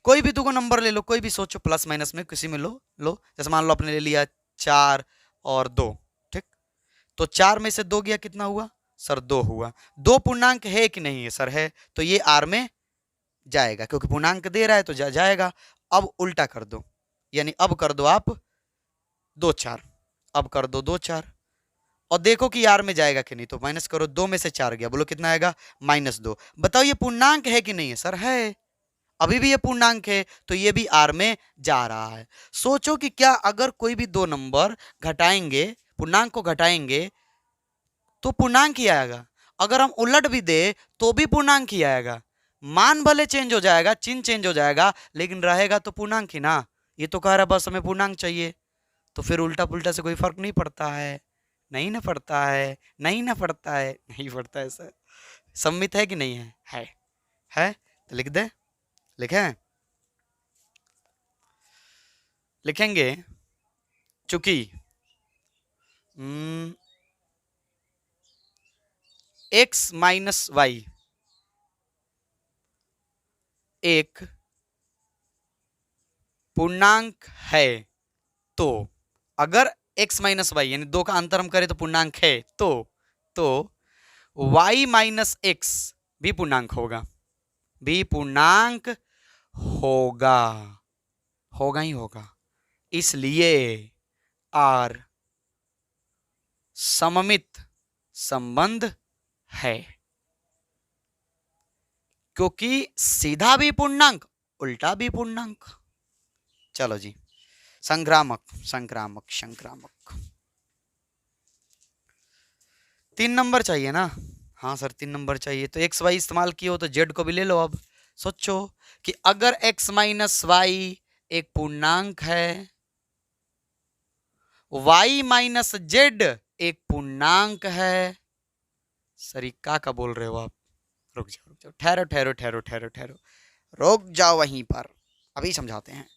कोई भी तुमको नंबर ले लो, कोई भी सोचो, प्लस माइनस में किसी में लो लो। जैसे मान लो आपने ले लिया 4 और 2, ठीक। तो 4 में से 2 गया, कितना हुआ सर? 2 हुआ। 2 पूर्णांक है कि नहीं है सर? है, तो ये आर में जाएगा, क्योंकि पूर्णांक दे रहा है तो जाएगा। अब उल्टा कर दो, यानी अब कर दो आप 2 4, अब कर दो 2 4, और देखो कि आर में जाएगा कि नहीं। तो माइनस करो, 2 में से 4 गया, बोलो कितना आएगा? -2। बताओ ये पूर्णांक है कि नहीं है सर? है, अभी भी ये पूर्णांक है, तो ये भी आर में जा रहा है। सोचो कि क्या अगर कोई भी दो नंबर घटाएंगे, पूर्णांक को घटाएंगे तो पूर्णांक ही आएगा, अगर हम उलट भी दे तो भी पूर्णांक ही आएगा। मान भले चेंज हो जाएगा, चिन्ह चेंज हो जाएगा, लेकिन रहेगा तो पूर्णांक ही ना। ये तो कह रहा बस हमें पूर्णांक चाहिए, तो फिर उल्टा पुल्टा से कोई फर्क नहीं पड़ता है। नहीं ना पड़ता है, नहीं ना पड़ता है, नहीं पड़ता है सर। सम्मित है कि नहीं है? है तो लिख दे, लिखें, लिखेंगे। चूंकि x माइनस वाई एक पूर्णांक है, तो अगर x माइनस वाई यानी 2 का अंतर हम करें तो पूर्णांक है, तो y माइनस एक्स भी पूर्णांक होगा, भी पूर्णांक होगा, होगा ही होगा। इसलिए आर सममित संबंध है, क्योंकि सीधा भी पूर्णांक, उल्टा भी पूर्णांक। चलो जी, संक्रामक संक्रामक संक्रामक 3 नंबर चाहिए ना? हाँ सर 3 नंबर चाहिए, तो एक्स वाई इस्तेमाल किए हो तो जेड को भी ले लो। अब सोचो कि अगर x माइनस वाई एक पूर्णांक है, y माइनस जेड एक पूर्णांक है। सरिका का बोल रहे हो आप? रुक जाओ, ठहरो ठहरो ठहरो ठहरो ठहरो, रुक जाओ वहीं पर, अभी समझाते हैं।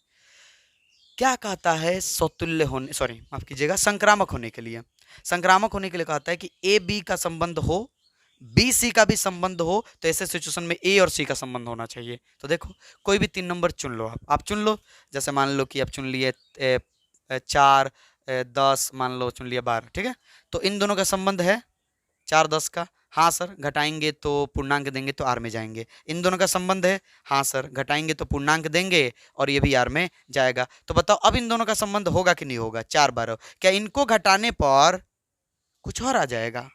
क्या कहता है? स्वतुल्य होने, सॉरी माफ कीजिएगा, संक्रामक होने के लिए, संक्रामक होने के लिए कहता है कि ए बी का संबंध हो, बी सी का भी संबंध हो, तो ऐसे सिचुएशन में ए और सी का संबंध होना चाहिए। तो देखो कोई भी 3 नंबर चुन लो, आप चुन लो। जैसे मान लो कि आप चुन लिए 4 10, मान लो चुन लिया 12, ठीक है। तो इन दोनों का संबंध है 4 10 का। हाँ सर, घटाएंगे तो पूर्णांक देंगे तो आर में जाएंगे। इन दोनों का संबंध है, हाँ सर, घटाएंगे तो पूर्णांक देंगे और ये भी आर में जाएगा। तो बताओ अब इन दोनों का संबंध होगा कि नहीं होगा? 4 12, क्या इनको घटाने पर कुछ और आ जाएगा?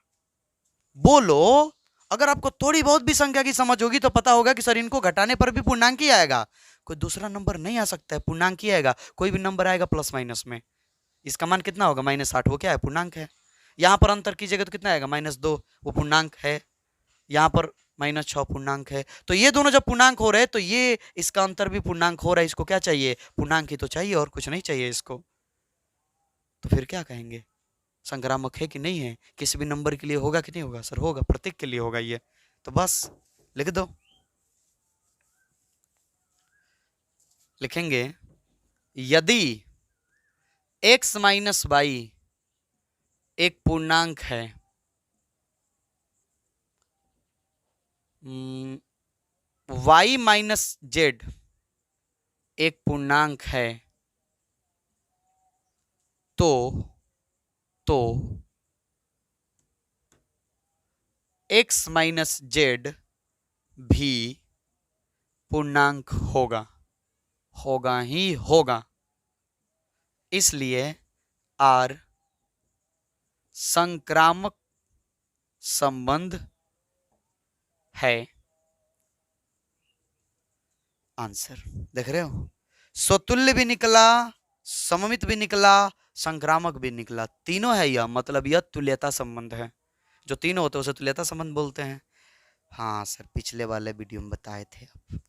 बोलो। अगर आपको थोड़ी बहुत भी संख्या की समझ होगी तो पता होगा कि सर इनको घटाने पर भी पूर्णांक ही आएगा, कोई दूसरा नंबर नहीं आ सकता है, पूर्णांक ही आएगा। कोई भी नंबर आएगा प्लस माइनस में, इसका मान कितना होगा? -8, वो क्या है? पूर्णांक है। यहाँ पर अंतर कीजिएगा तो कितना आएगा? -2, वो पूर्णांक है। यहाँ पर -6 पूर्णांक है। तो ये दोनों जब पूर्णांक हो रहे हैं तो ये इसका अंतर भी पूर्णांक हो रहा है। इसको क्या चाहिए? पूर्णांक ही तो चाहिए, और कुछ नहीं चाहिए इसको। तो फिर क्या कहेंगे? संक्रामक है कि नहीं है? किसी भी नंबर के लिए होगा कि नहीं होगा? सर होगा, प्रत्येक के लिए होगा ये। तो बस लिख दो, लिखेंगे यदि x माइनस वाई एक पूर्णांक है, y माइनस जेड एक पूर्णांक है, तो x माइनस जेड भी पूर्णांक होगा, होगा ही होगा। इसलिए आर संक्रामक संबंध है। आंसर देख रहे हो? स्वतुल्य भी निकला, सममित भी निकला, संक्रामक भी निकला, तीनों है यह, मतलब यह तुल्यता संबंध है। जो तीनों होते हैं उसे तुल्यता संबंध बोलते हैं। हाँ सर, पिछले वाले वीडियो में बताए थे आप,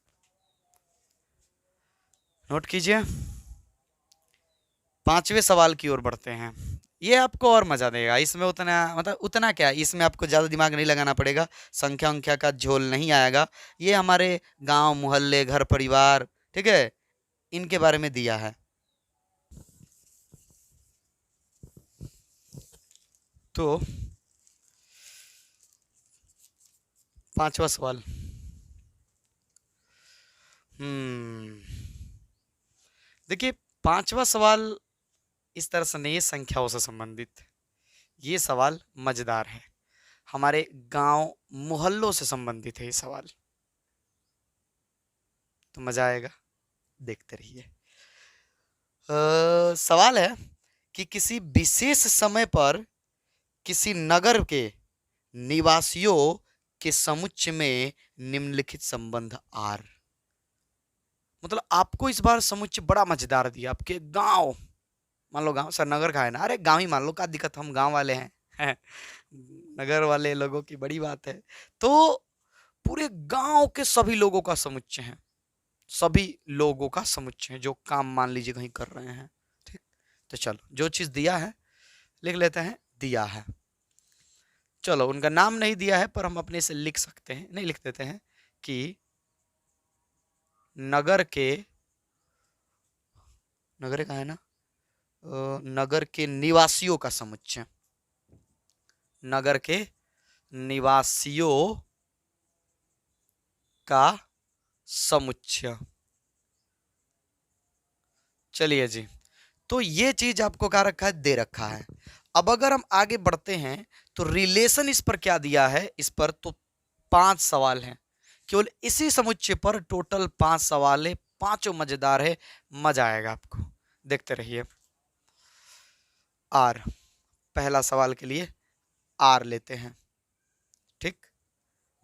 नोट कीजिए। 5वें सवाल की ओर बढ़ते हैं। ये आपको और मजा देगा, इसमें उतना मतलब उतना क्या, इसमें आपको ज्यादा दिमाग नहीं लगाना पड़ेगा, संख्या अंख्या का झोल नहीं आएगा। ये हमारे गांव मोहल्ले घर परिवार, ठीक है, इनके बारे में दिया है। तो 5वां सवाल, देखिए 5वां सवाल इस तरह से नहीं है संख्याओं से संबंधित, ये सवाल मजेदार है, हमारे गांव मोहल्लों से संबंधित है ये सवाल, तो मजा आएगा, देखते रहिए। सवाल है कि किसी विशेष समय पर किसी नगर के निवासियों के समुच्चय में निम्नलिखित संबंध आर, मतलब आपको इस बार समुच्चय बड़ा मजेदार दिया, आपके गांव, मान लो गांव, सर नगर का है ना, अरे गांव ही मान लो, क्या दिक्कत, हम गांव वाले हैं नगर वाले लोगों की बड़ी बात है। तो पूरे गांव के सभी लोगों का समुच्चय है, सभी लोगों का समुच्चय है जो काम मान लीजिए कहीं कर रहे हैं, ठीक। तो चलो जो चीज दिया है लिख लेते हैं, दिया है, चलो उनका नाम नहीं दिया है पर हम अपने से लिख सकते हैं, नहीं लिख देते हैं कि नगर के, नगर का है ना, नगर के निवासियों का समुच्चय, नगर के निवासियों का समुच्चय। चलिए जी, तो ये चीज आपको क्या रखा है, दे रखा है। अब अगर हम आगे बढ़ते हैं तो रिलेशन इस पर क्या दिया है, इस पर तो 5 सवाल हैं, केवल इसी समुच्चय पर टोटल 5 सवाल है, पांचों मजेदार है, मजा आएगा आपको, देखते रहिए। आर, पहला सवाल के लिए आर लेते हैं, ठीक।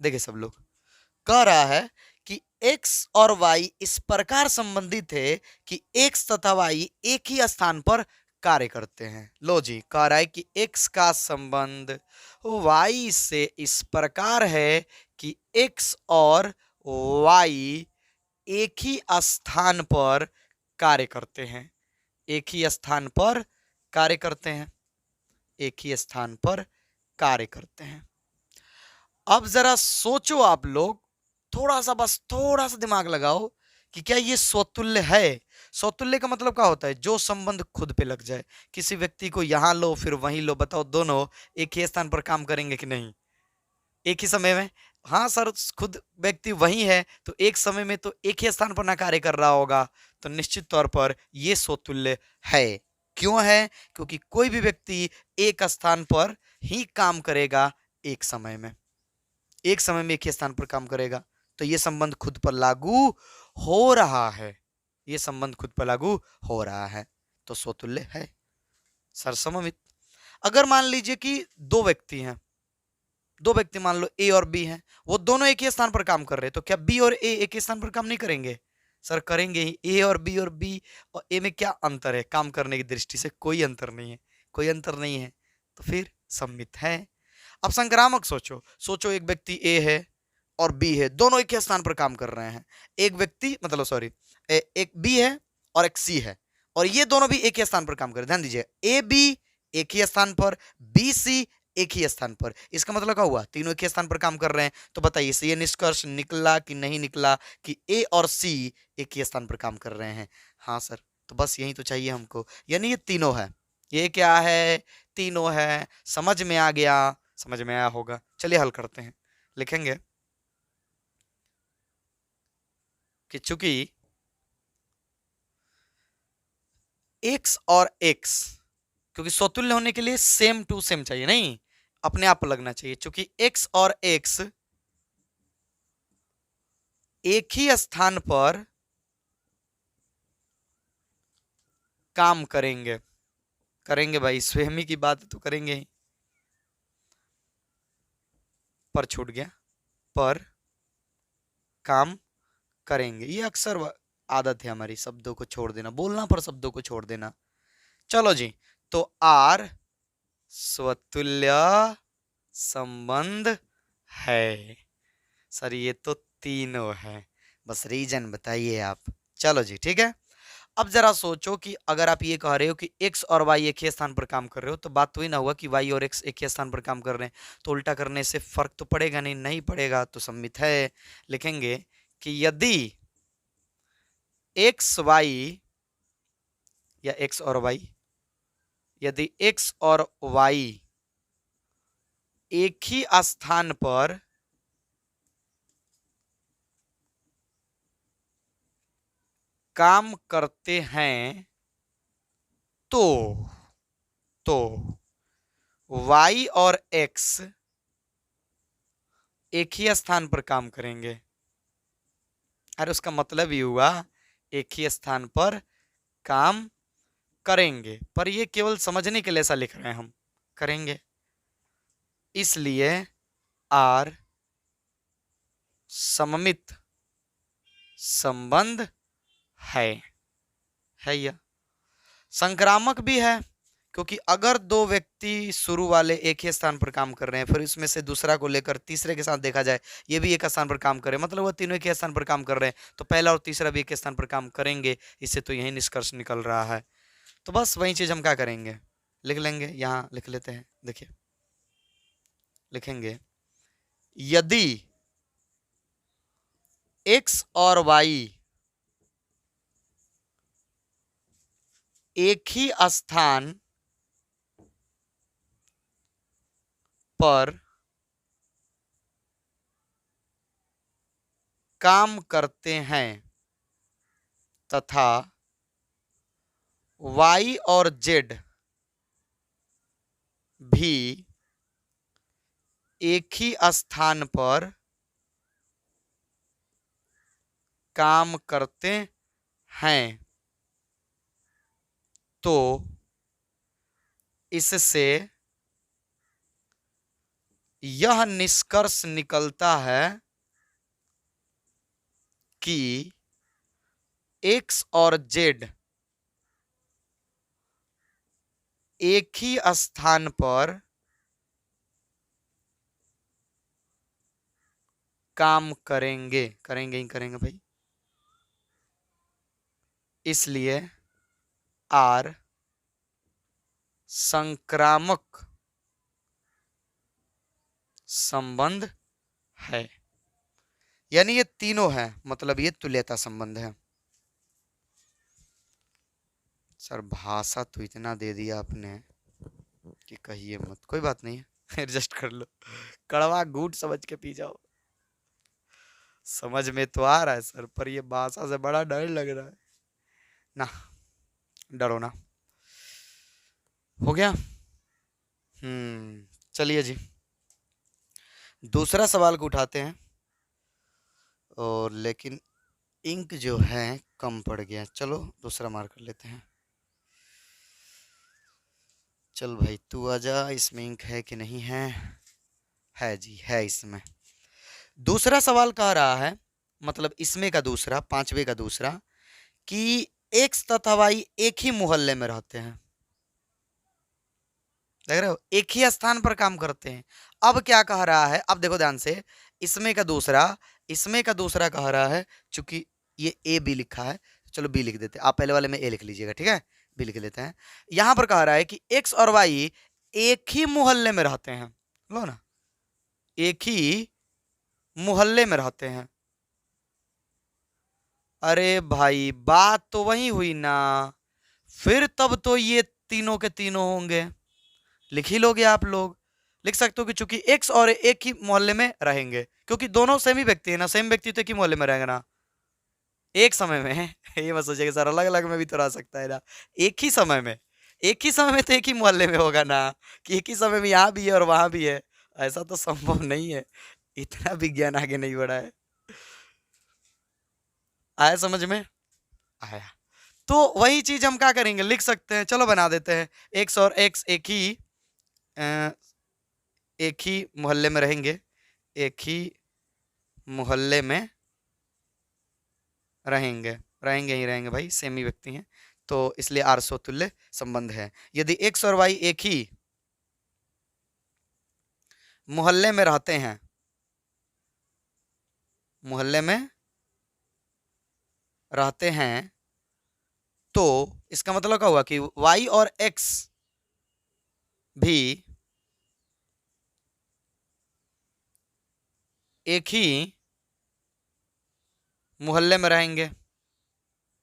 देखिए सब लोग, कह रहा है कि x और y इस प्रकार संबंधित है कि x तथा y एक ही स्थान पर कार्य करते हैं। लो जी, कह रहा है कि x का संबंध y से इस प्रकार है कि x और y एक ही स्थान पर कार्य करते हैं, एक ही स्थान पर कार्य करते हैं, एक ही स्थान पर कार्य करते हैं। अब जरा सोचो आप लोग, थोड़ा सा, बस थोड़ा सा दिमाग लगाओ कि क्या ये स्वतुल्य है। स्वतुल्य का मतलब क्या होता है, जो संबंध खुद पे लग जाए, किसी व्यक्ति को यहां लो फिर वहीं लो, बताओ दोनों एक ही स्थान पर काम करेंगे कि नहीं, एक ही समय में। हाँ सर, खुद व्यक्ति वही है तो एक समय में तो एक ही स्थान पर ना कार्य कर रहा होगा, तो निश्चित तौर पर यह स्वतुल्य है। क्यों है, क्योंकि कोई भी व्यक्ति एक स्थान पर ही काम करेगा, एक समय में, एक समय में एक ही स्थान पर काम करेगा, तो यह संबंध खुद पर लागू हो रहा है, यह संबंध खुद पर लागू हो रहा है, तो स्वतुल्य है, सरसममित। अगर मान लीजिए कि दो व्यक्ति हैं, दो व्यक्ति मान लो ए और बी हैं, वो दोनों एक ही स्थान पर काम कर रहे हैं, तो क्या बी और ए एक ही स्थान पर काम नहीं करेंगे, सर करेंगे ही। ए और बी और ए में क्या अंतर है, काम करने की दृष्टि से कोई अंतर नहीं है, कोई अंतर नहीं है, तो फिर सम्मित है। अब संक्रामक सोचो, सोचो एक व्यक्ति ए है और बी है, दोनों एक ही स्थान पर काम कर रहे हैं, एक व्यक्ति मतलब सॉरी एक बी है और एक सी है, और ये दोनों भी एक ही स्थान पर काम कर रहे हैं, ध्यान दीजिए, ए बी एक ही स्थान पर, बी सी एक ही स्थान पर, इसका मतलब क्या हुआ, तीनों एक ही स्थान पर काम कर रहे हैं। तो बताइए ये निष्कर्ष निकला कि नहीं निकला कि ए और सी एक ही स्थान पर काम कर रहे हैं। हाँ सर, तो बस यही तो चाहिए हमको, यानी ये तीनों है, ये क्या है, तीनों है, समझ में आ गया, समझ में आया होगा। चलिए हल करते हैं, लिखेंगे कि चूंकि x और x, क्योंकि स्वतुल्य होने के लिए सेम टू सेम चाहिए, नहीं अपने आप लगना चाहिए, चूंकि x और x एक ही स्थान पर काम करेंगे, करेंगे भाई, स्वयं की बात तो करेंगे ही, पर छूट गया, पर काम करेंगे, ये अक्सर आदत है हमारी, शब्दों को छोड़ देना, बोलना पर शब्दों को छोड़ देना। चलो जी, तो आर स्वतुल्य संबंध है। सर ये तो तीनों है, बस रीजन बताइए आप। चलो जी ठीक है। अब जरा सोचो कि अगर आप ये कह रहे हो कि x और y एक ही स्थान पर काम कर रहे हो, तो बात तो ही ना हुआ कि y और x एक ही स्थान पर काम कर रहे हैं, तो उल्टा करने से फर्क तो पड़ेगा नहीं, नहीं पड़ेगा तो सम्मित है। लिखेंगे कि यदि x y या x और y, यदि x और y एक ही स्थान पर काम करते हैं तो y और x एक ही स्थान पर काम करेंगे। अरे उसका मतलब ही हुआ एक ही स्थान पर काम करेंगे, पर ये केवल समझने के लिए ऐसा लिख रहे हैं हम, करेंगे इसलिए आर सममित संबंध है यह। संक्रामक भी है, क्योंकि अगर दो व्यक्ति शुरू वाले एक ही स्थान पर काम कर रहे हैं, फिर इसमें से दूसरा को लेकर तीसरे के साथ देखा जाए, ये भी एक स्थान पर काम करे, मतलब वो तीनों एक ही स्थान पर काम कर रहे हैं, तो पहला और तीसरा भी एक स्थान पर काम करेंगे। इससे तो यही निष्कर्ष निकल रहा है। तो बस वही चीज हम क्या करेंगे, लिख लेंगे, यहां लिख लेते हैं। देखिए लिखेंगे यदि x और y एक ही स्थान पर काम करते हैं तथा y और z भी एक ही स्थान पर काम करते हैं, तो इससे यह निष्कर्ष निकलता है कि x और z एक ही स्थान पर काम करेंगे, करेंगे ही करेंगे भाई। इसलिए आर संक्रामक संबंध है, यानी ये तीनों है, मतलब ये तुल्यता संबंध है। सर भाषा तो इतना दे दिया आपने कि कहिए मत, कोई बात नहीं है एडजस्ट कर लो, कड़वा घूट समझ के पी जाओ। समझ में तो आ रहा है सर, पर ये भाषा से बड़ा डर लग रहा है ना। डरो ना, हो गया। चलिए जी दूसरा सवाल को उठाते हैं, और लेकिन इंक जो है कम पड़ गया, चलो दूसरा मार कर लेते हैं। चल भाई तू आजा, इसमें इंक है कि नहीं है? है जी, है इसमें। दूसरा सवाल कह रहा है, मतलब इसमें का दूसरा, पांचवे का दूसरा, कि एक्स तथा वाई एक ही मोहल्ले में रहते हैं, देख रहे हो, एक ही स्थान पर काम करते हैं। अब क्या कह रहा है, अब देखो ध्यान से, इसमें का दूसरा कह रहा है, चूंकि ये ए बी लिखा है, चलो बी लिख देते हैं, आप पहले वाले में ए लिख लीजिएगा, ठीक है, बी लिख लेते हैं। यहां पर कह रहा है कि एक्स और वाई एक ही मोहल्ले में रहते हैं, लो ना, एक ही मोहल्ले में रहते हैं। अरे भाई बात तो वही हुई ना, फिर तब तो ये तीनों के तीनों होंगे, लिख ही लोगे आप लोग, लिख सकते हो कि चूंकि एक्स और एक ही मोहल्ले में रहेंगे, क्योंकि दोनों सेम ही व्यक्ति है ना, सेम व्यक्ति तो एक ही मोहल्ले में रहेगा ना, एक समय में ये मत सोचिए सर अलग अलग में भी तो रह सकता है ना, एक ही समय में, एक ही समय में तो एक ही मोहल्ले में होगा ना, कि एक ही समय में यहाँ भी है और वहां भी है, ऐसा तो संभव नहीं है, इतना विज्ञान आगे नहीं बढ़ा है। आया समझ में? आया। तो वही चीज हम क्या करेंगे, लिख सकते हैं, चलो बना देते हैं, एक्स और एक्स एक ही मोहल्ले में रहेंगे, एक ही मोहल्ले में रहेंगे, रहेंगे ही रहेंगे भाई, सेम ही व्यक्ति हैं, तो इसलिए आर समतुल्य संबंध है। यदि एक्स और वाई एक ही मोहल्ले में रहते हैं, मोहल्ले में रहते हैं, तो इसका मतलब क्या हुआ कि y और x भी एक ही मोहल्ले में रहेंगे।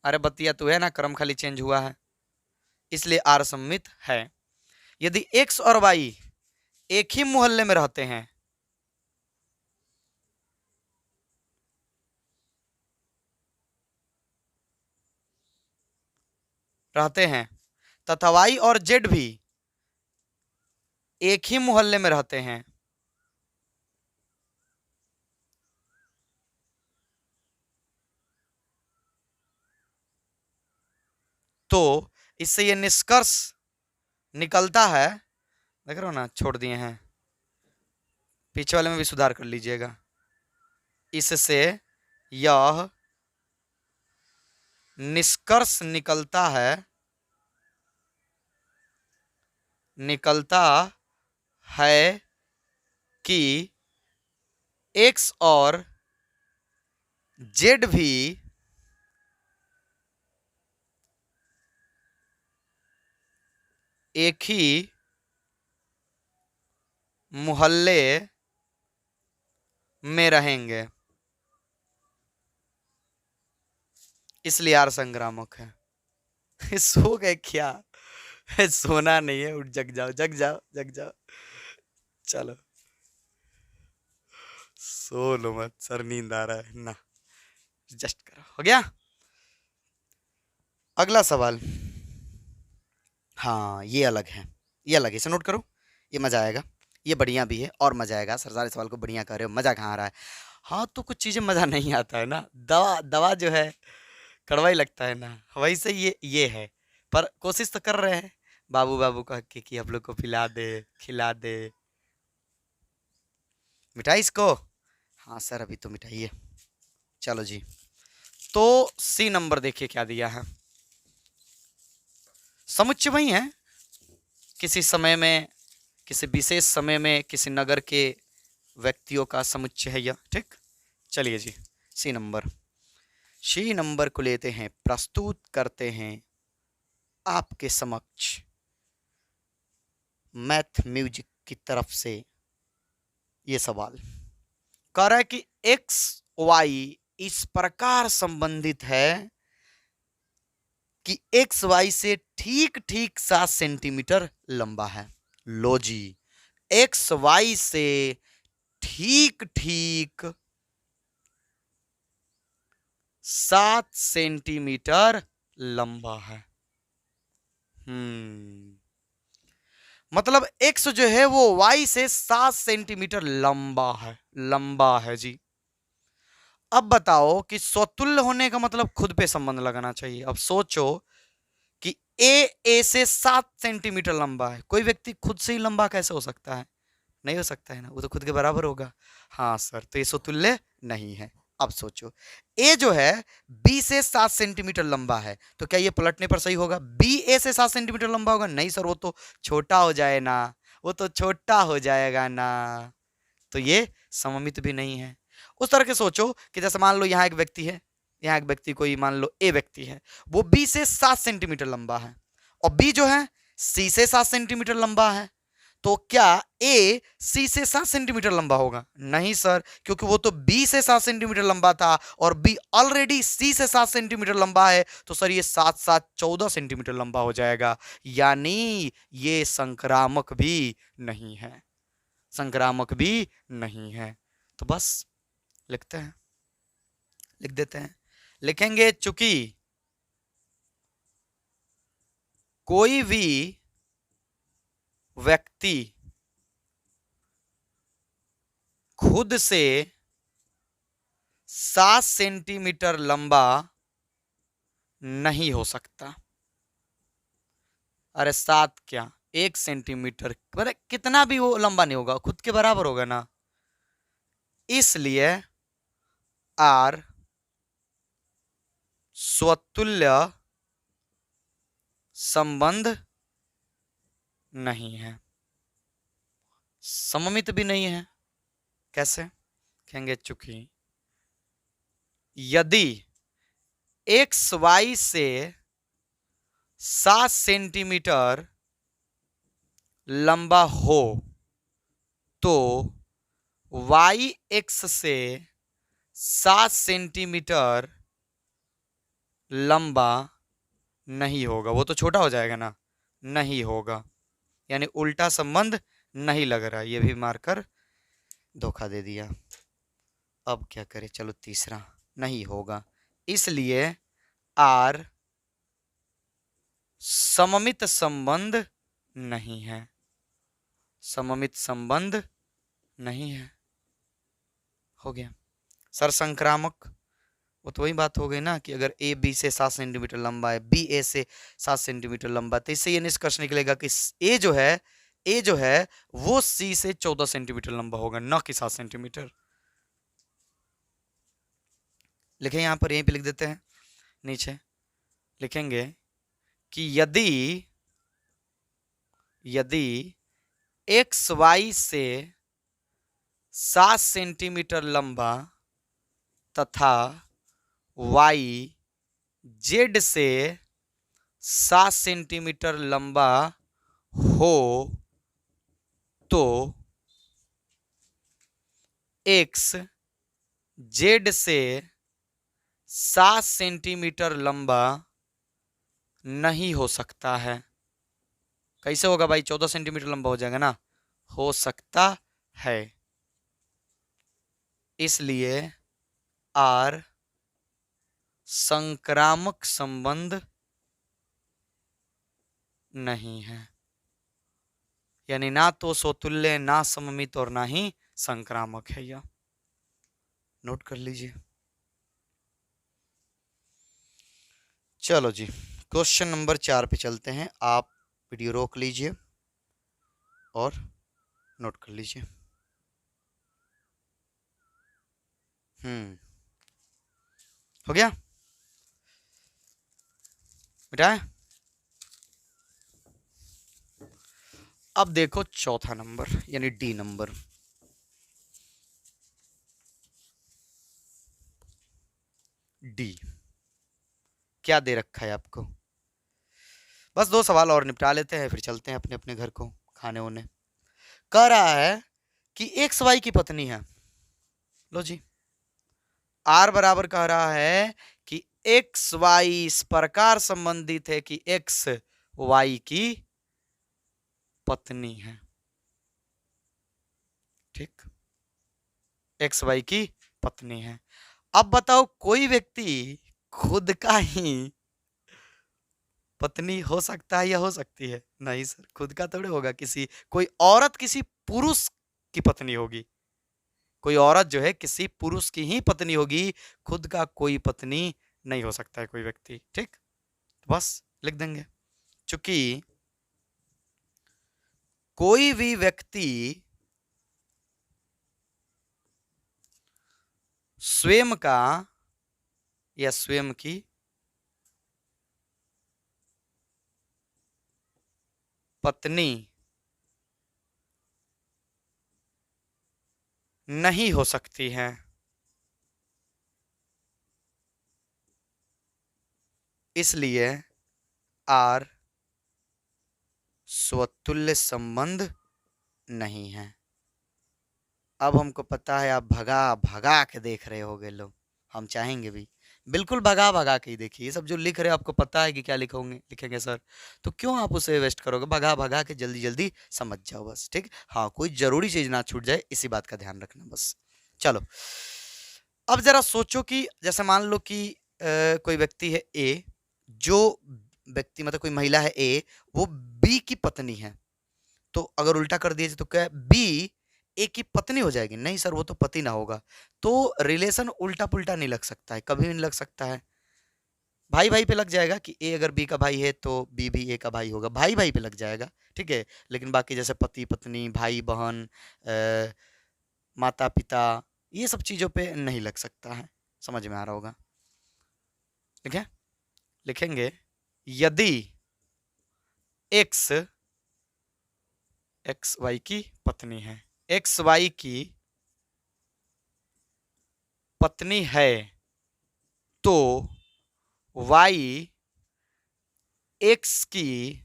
अरे बतिया तो है ना, क्रम खाली चेंज हुआ है, इसलिए आर सम्मित है। यदि x और y एक ही मोहल्ले में रहते हैं, तथा y और z भी एक ही मोहल्ले में रहते हैं, तो इससे यह निष्कर्ष निकलता है, देख रहे हो ना, छोड़ दिए हैं, पीछे वाले में भी सुधार कर लीजिएगा। इससे यह निष्कर्ष निकलता है कि x और z भी एक ही मोहल्ले में रहेंगे, इसलिए आर संक्रामक है। सो गए क्या? सोना नहीं है, उठ, जग जाओ जग जाओ जग जाओ, चलो सो लो मत, सर नींद आ रहा है ना, जस्ट करो, हो गया। अगला सवाल, हाँ ये अलग है, ये अलग है, इसे नोट करो, ये मजा आएगा, ये बढ़िया भी है और मजा आएगा। सर सारे सवाल को बढ़िया कर रहे हो, मजा कहाँ आ रहा है? हाँ तो कुछ चीजें मजा नहीं आता है ना, दवा दवा जो है कड़वा ही लगता है ना, वैसे ये है, पर कोशिश तो कर रहे हैं बाबू बाबू कह के कि हम लोग को पिला दे खिला दे मिठाई इसको। हाँ सर अभी तो मिठाई है, चलो जी। तो सी नंबर देखिए क्या दिया है, समुच्चय वही है, किसी समय में, किसी विशेष समय में किसी नगर के व्यक्तियों का समुच्चय है यह, ठीक। चलिए जी, सी नंबर को लेते हैं, प्रस्तुत करते हैं आपके समक्ष मैथ म्यूजिक की तरफ से ये सवाल। कह रहा है कि एक्स वाई इस प्रकार संबंधित है कि एक्स वाई से ठीक ठीक 7 सेंटीमीटर लंबा है। लो जी, एक्स वाई से ठीक ठीक 7 सेंटीमीटर लंबा है। मतलब x जो है वो y से 7 सेंटीमीटर लंबा है जी। अब बताओ कि स्वतुल्य होने का मतलब खुद पे संबंध लगाना चाहिए। अब सोचो कि a से 7 सेंटीमीटर लंबा है, कोई व्यक्ति खुद से ही लंबा कैसे हो सकता है? नहीं हो सकता है ना, वो तो खुद के बराबर होगा। हाँ सर, तो ये स्वतुल्य नहीं है। अब सोचो a जो है b से 7 सेंटीमीटर लंबा है, तो क्या ये पलटने पर सही होगा? b a से 7 सेंटीमीटर लंबा होगा? नहीं सर, वो तो छोटा हो जाए ना, वो तो छोटा हो जाएगा ना, तो ये सममित भी नहीं है। उस तरह के सोचो कि जैसे मान लो यहाँ एक व्यक्ति है, यहाँ एक व्यक्ति कोई मान लो a व्यक्ति है, वो b से 7 सेंटीमीटर लंबा है और b जो है c से 7 सेंटीमीटर लंबा है, तो क्या a c से 7 सेंटीमीटर लंबा होगा? नहीं सर, क्योंकि वो तो b से 7 सेंटीमीटर लंबा था और b ऑलरेडी c से 7 सेंटीमीटर लंबा है, तो सर ये 7 7 14 सेंटीमीटर लंबा हो जाएगा, यानी ये संक्रामक भी नहीं है, संक्रामक भी नहीं है। तो बस लिखते हैं, लिख देते हैं, लिखेंगे चूंकि कोई भी व्यक्ति खुद से 7 सेंटीमीटर लंबा नहीं हो सकता। अरे 7 क्या, 1 सेंटीमीटर, अरे कितना भी वो लंबा नहीं होगा, खुद के बराबर होगा ना, इसलिए आर स्वतुल्य संबंध नहीं है, सममित भी नहीं है। कैसे कहेंगे? चूंकि यदि एक्स वाई से 7 सेंटीमीटर लंबा हो तो वाई एक्स से 7 सेंटीमीटर लंबा नहीं होगा। वो तो छोटा हो जाएगा ना, नहीं होगा, यानी उल्टा संबंध नहीं लग रहा। ये भी मारकर धोखा दे दिया। अब क्या करें? चलो तीसरा, नहीं होगा, इसलिए आर सममित संबंध नहीं है। सममित संबंध नहीं है। हो गया। सर संक्रामक, वो तो वही बात हो गई ना कि अगर ए बी से 7 सेंटीमीटर लंबा है, बी ए से 7 सेंटीमीटर लंबा, तो इससे ये निष्कर्ष निकलेगा कि ए जो है वो सी से 14 सेंटीमीटर लंबा होगा, न कि 7 सेंटीमीटर। लिखें यहां पर, यहीं पे लिख देते हैं। नीचे लिखेंगे कि यदि एक्स वाई से 7 सेंटीमीटर लंबा तथा वाई जेड से 7 सेंटीमीटर लंबा हो तो एक्स जेड से 7 सेंटीमीटर लंबा नहीं हो सकता है। कैसे होगा भाई? 14 सेंटीमीटर लंबा हो जाएगा ना, हो सकता है। इसलिए आर संक्रामक संबंध नहीं है, यानी ना तो सोतुल्य, ना सममित और ना ही संक्रामक है। यह नोट कर लीजिए। चलो जी, क्वेश्चन नंबर 4 पे चलते हैं। आप वीडियो रोक लीजिए और नोट कर लीजिए। हो गया? मिटाए? अब देखो चौथा नंबर, यानी डी नंबर। डी क्या दे रखा है आपको? बस 2 सवाल और निपटा लेते हैं, फिर चलते हैं अपने अपने घर को खाने होने। कह रहा है कि एक्स वाई की पत्नी है। लो जी, आर बराबर कह रहा है कि एक्स वाई इस प्रकार संबंधित है कि एक्स वाई की पत्नी है। ठीक, एक्स वाई की पत्नी है। अब बताओ, कोई व्यक्ति खुद का ही पत्नी हो सकता है या हो सकती है? नहीं सर, खुद का थोड़े होगा। कोई औरत किसी पुरुष की पत्नी होगी। कोई औरत जो है किसी पुरुष की ही पत्नी होगी, खुद का कोई पत्नी नहीं हो सकता है कोई व्यक्ति। ठीक, बस लिख देंगे। चूंकि कोई भी व्यक्ति स्वयं का या स्वयं की पत्नी नहीं हो सकती है, इसलिए आर स्वतुल्य संबंध नहीं है। अब हमको पता है आप भगा भगा के देख रहे होगे लोग, हम चाहेंगे भी बिल्कुल भगा भगा के ही देखिए। ये सब जो लिख रहे हो आपको पता है कि क्या लिखोगे, लिखेंगे सर, तो क्यों आप उसे वेस्ट करोगे? भगा भगा के जल्दी जल्दी समझ जाओ बस। ठीक, हाँ, कोई जरूरी चीज ना छूट जाए, इसी बात का ध्यान रखना बस। चलो, अब जरा सोचो कि जैसे मान लो कि कोई व्यक्ति है ए, जो व्यक्ति मतलब कोई महिला है ए, वो बी की पत्नी है। तो अगर उल्टा कर दिए तो क्या बी ए की पत्नी हो जाएगी? नहीं सर, वो तो पति ना होगा। तो रिलेशन उल्टा पुल्टा नहीं लग सकता है, कभी नहीं लग सकता है। भाई भाई पे लग जाएगा कि ए अगर बी का भाई है तो बी भी ए का भाई होगा, भाई भाई पे लग जाएगा। ठीक है, लेकिन बाकी जैसे पति पत्नी, भाई बहन, माता पिता, ये सब चीजों पे नहीं लग सकता है। समझ में आ रहा होगा? ठीक है, लिखेंगे यदि एक्स एक्स वाई की पत्नी है, एक्स वाई की पत्नी है तो वाई एक्स की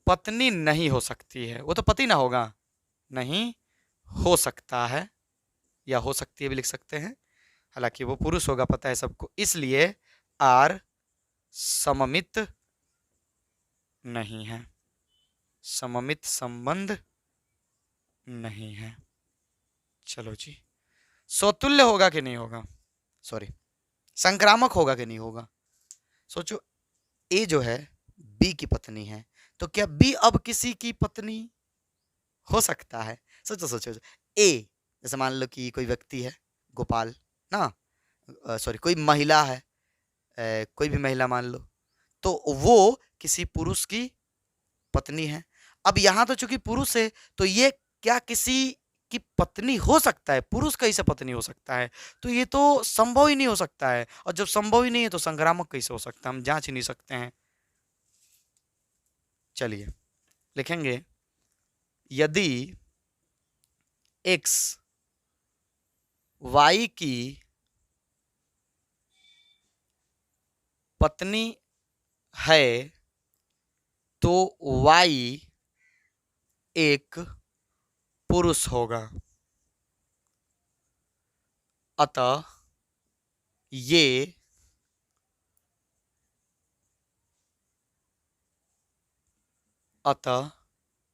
पत्नी नहीं हो सकती है। वो तो पति ना होगा, नहीं हो सकता है, या हो सकती है भी लिख सकते हैं, हालांकि वो पुरुष होगा, पता है सबको, इसलिए आर सममित नहीं है, सममित संबंध नहीं है। चलो जी, स्वतुल्य होगा कि नहीं होगा, सॉरी संक्रामक होगा कि नहीं होगा। सोचो, ए जो है बी की पत्नी है, तो क्या बी अब किसी की पत्नी हो सकता है? सोचो सोचो, ए जैसे मान लो कि कोई व्यक्ति है, गोपाल ना, सॉरी कोई महिला है, कोई भी महिला मान लो, तो वो किसी पुरुष की पत्नी है। अब यहां तो चूंकि पुरुष है, तो ये क्या किसी की पत्नी हो सकता है? पुरुष कैसे पत्नी हो सकता है? तो ये तो संभव ही नहीं हो सकता है, और जब संभव ही नहीं है तो संक्रामक कैसे हो सकता है? हम जांच ही नहीं सकते हैं। चलिए लिखेंगे, यदि एक्स वाई की पत्नी है तो वाई एक पुरुष होगा, अतः ये अतः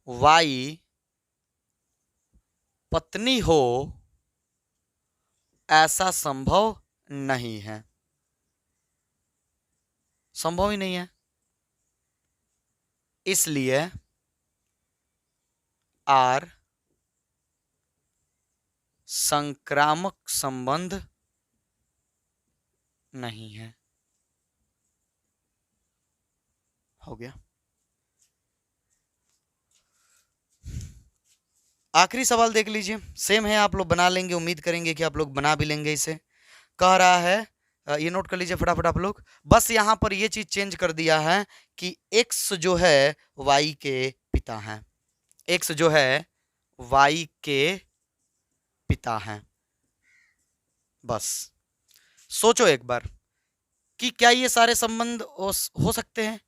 वाई पत्नी हो ऐसा संभव नहीं है, संभव ही नहीं है, इसलिए आर संक्रामक संबंध नहीं है। हो गया। आखिरी सवाल देख लीजिए, सेम है, आप लोग बना लेंगे, उम्मीद करेंगे कि आप लोग बना भी लेंगे इसे। कह रहा है, ये नोट कर लीजिए फटाफट आप लोग, बस यहां पर ये चीज चेंज कर दिया है कि एक्स जो है वाई के पिता हैं, एक्स जो है वाई के पिता हैं। बस सोचो एक बार कि क्या ये सारे संबंध हो सकते हैं?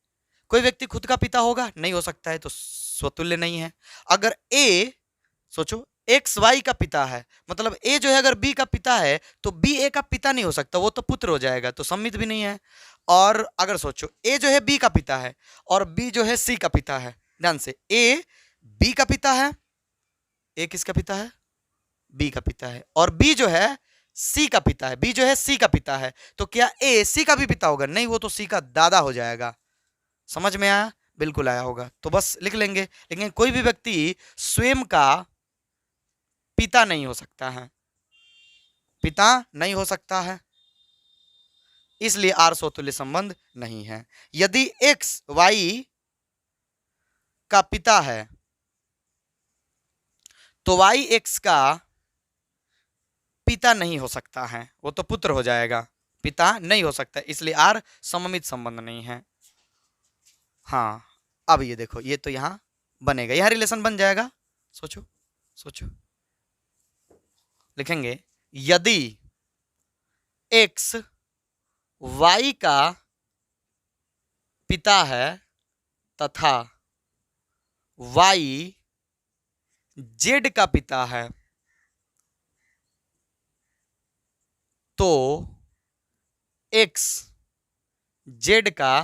कोई व्यक्ति खुद का पिता होगा, नहीं हो सकता है, तो स्वतुल्य नहीं है। अगर ए, सोचो एक्स वाई का पिता है, मतलब ए जो है अगर बी का पिता है तो बी ए का पिता नहीं हो सकता, वो तो पुत्र हो जाएगा, तो सम्मित भी नहीं है। और अगर सोचो ए जो है बी का पिता है और बी जो है सी का पिता है, ध्यान से, ए बी का पिता है, ए किसका पिता है? बी का पिता है, और बी जो है सी का पिता है, बी जो है सी का पिता है, तो क्या ए सी का भी पिता होगा? नहीं, वो तो सी का दादा हो जाएगा। समझ में आया? बिल्कुल आया होगा, तो बस लिख लेंगे। लेकिन कोई भी व्यक्ति स्वयं का पिता नहीं हो सकता है, पिता नहीं हो सकता है, इसलिए आर स्वतुल्य संबंध नहीं है। यदि एक्स वाई का पिता है तो वाई एक्स का पिता नहीं हो सकता है, वो तो पुत्र हो जाएगा, पिता नहीं हो सकता, इसलिए आर सममित संबंध नहीं है। हाँ, अब ये देखो, ये तो यहां बनेगा, यहां रिलेशन बन जाएगा। सोचो सोचो, लिखेंगे, यदि एक्स वाई का पिता है तथा वाई जेड का पिता है, तो एक्स जेड का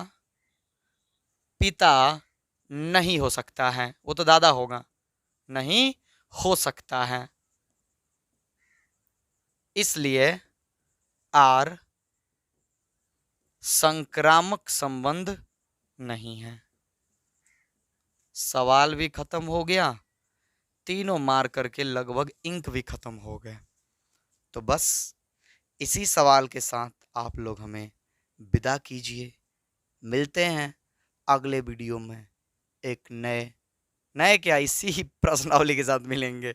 पिता नहीं हो सकता है, वो तो दादा होगा, नहीं हो सकता है, इसलिए आर संक्रामक संबंध नहीं है। सवाल भी खत्म हो गया, तीनों मार करके लगभग इंक भी खत्म हो गए। तो बस इसी सवाल के साथ आप लोग हमें विदा कीजिए, मिलते हैं अगले वीडियो में एक नए नए क्या, इसी प्रश्नावली के साथ मिलेंगे,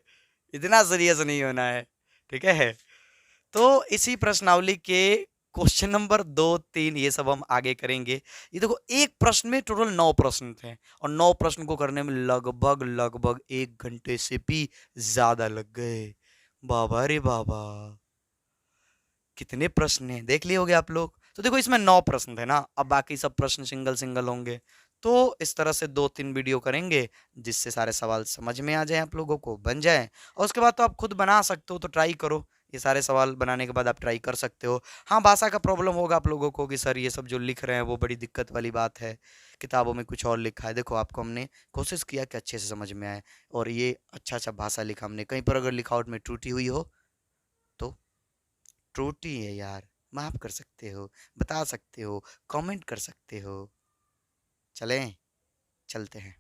इतना सीरियस नहीं होना है, ठीक है? तो इसी प्रश्नावली के क्वेश्चन नंबर 2, 3 ये सब हम आगे करेंगे। ये देखो एक प्रश्न में टोटल 9 प्रश्न थे और 9 प्रश्न को करने में लगभग लगभग 1 घंटे से भी ज्यादा लग गए। बाबा रे बाबा, कितने प्रश्न हैं देख लिए होगे आप लोग। तो देखो इसमें 9 प्रश्न थे ना, अब बाकी सब प्रश्न सिंगल सिंगल होंगे। तो इस तरह से 2-3 वीडियो करेंगे जिससे सारे सवाल समझ में आ जाए, आप लोगों को बन जाए। और उसके बाद तो आप खुद बना सकते हो, तो ट्राई करो। ये सारे सवाल बनाने के बाद आप ट्राई कर सकते हो। हाँ, भाषा का प्रॉब्लम होगा आप लोगों को कि सर ये सब जो लिख रहे हैं वो बड़ी दिक्कत वाली बात है, किताबों में कुछ और लिखा है। देखो आपको हमने कोशिश किया कि अच्छे से समझ में आए, और ये अच्छा अच्छा भाषा लिखा हमने। कहीं पर अगर लिखावट में त्रुटि हुई हो तो त्रुटि है यार, माफ कर सकते हो, बता सकते हो, कमेंट कर सकते हो। चलें, चलते हैं।